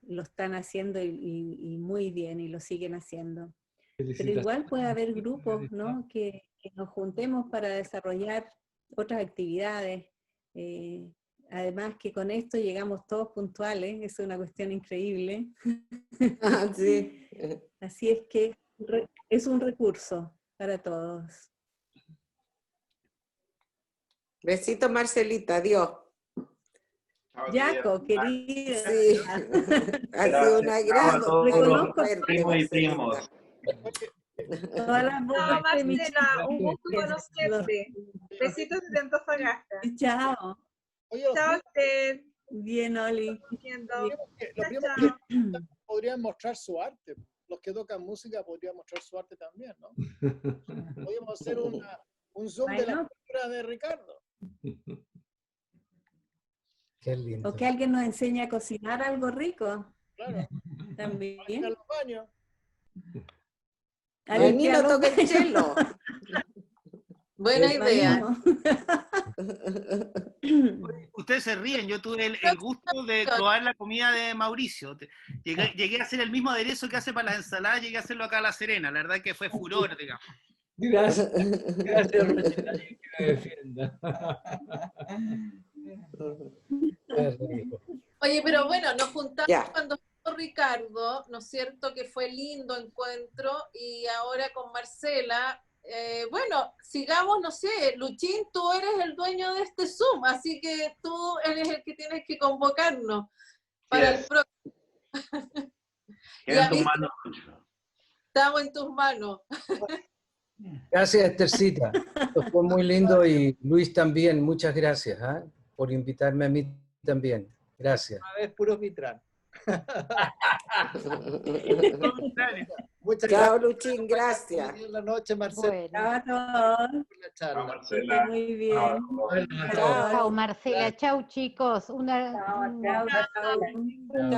lo están haciendo y muy bien y lo siguen haciendo. Pero igual puede haber grupos, ¿no? que nos juntemos para desarrollar otras actividades. Además que con esto llegamos todos puntuales, eso es una cuestión increíble. Sí. Así es que es un recurso para todos. Besito, Marcelita, adiós. Jaco, querida. Sí. Ha sido un agrado. Reconozco primos y primos. todas las voces de mi Marcela, un gusto conocerte. Besitos desde Antofagasta. Chao. Oye, Chao, Esther. Bien, Oli. Los primos podrían mostrar su arte. Los que tocan música podrían mostrar su arte también, ¿no? Podríamos hacer un zoom de la cultura de Ricardo. Qué lindo. O que alguien nos enseñe a cocinar algo rico. Claro. También. A los baños. El niño toca el cello. Buena idea. Ustedes se ríen, yo tuve el gusto de probar la comida de Mauricio. Llegué a hacer el mismo aderezo que hace para las ensaladas, llegué a hacerlo acá a La Serena. La verdad que fue furor, digamos. Gracias, Rochela, que me defienda. Oye, pero bueno, nos juntamos cuando estuvo Ricardo, ¿no es cierto? Que fue lindo encuentro, y ahora con Marcela, bueno, sigamos, no sé, Luchín, tú eres el dueño de este Zoom, así que tú eres el que tienes que convocarnos para el próximo. Queda en tus manos. Estamos en tus manos. Gracias, Esthercita. Esto fue muy lindo, y Luis también, muchas gracias por invitarme a mí también. Gracias. Una vez puro Vitrán. Muchas gracias. Luchín, gracias. Buenas noches, Marcela. Chao a todos. Chao, Marcela. Muy bien. Chao, Marcela. Chao, chicos. Un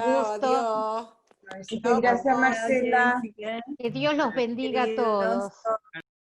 gusto. Adiós. Gracias, Marcela. Que Dios los bendiga a todos.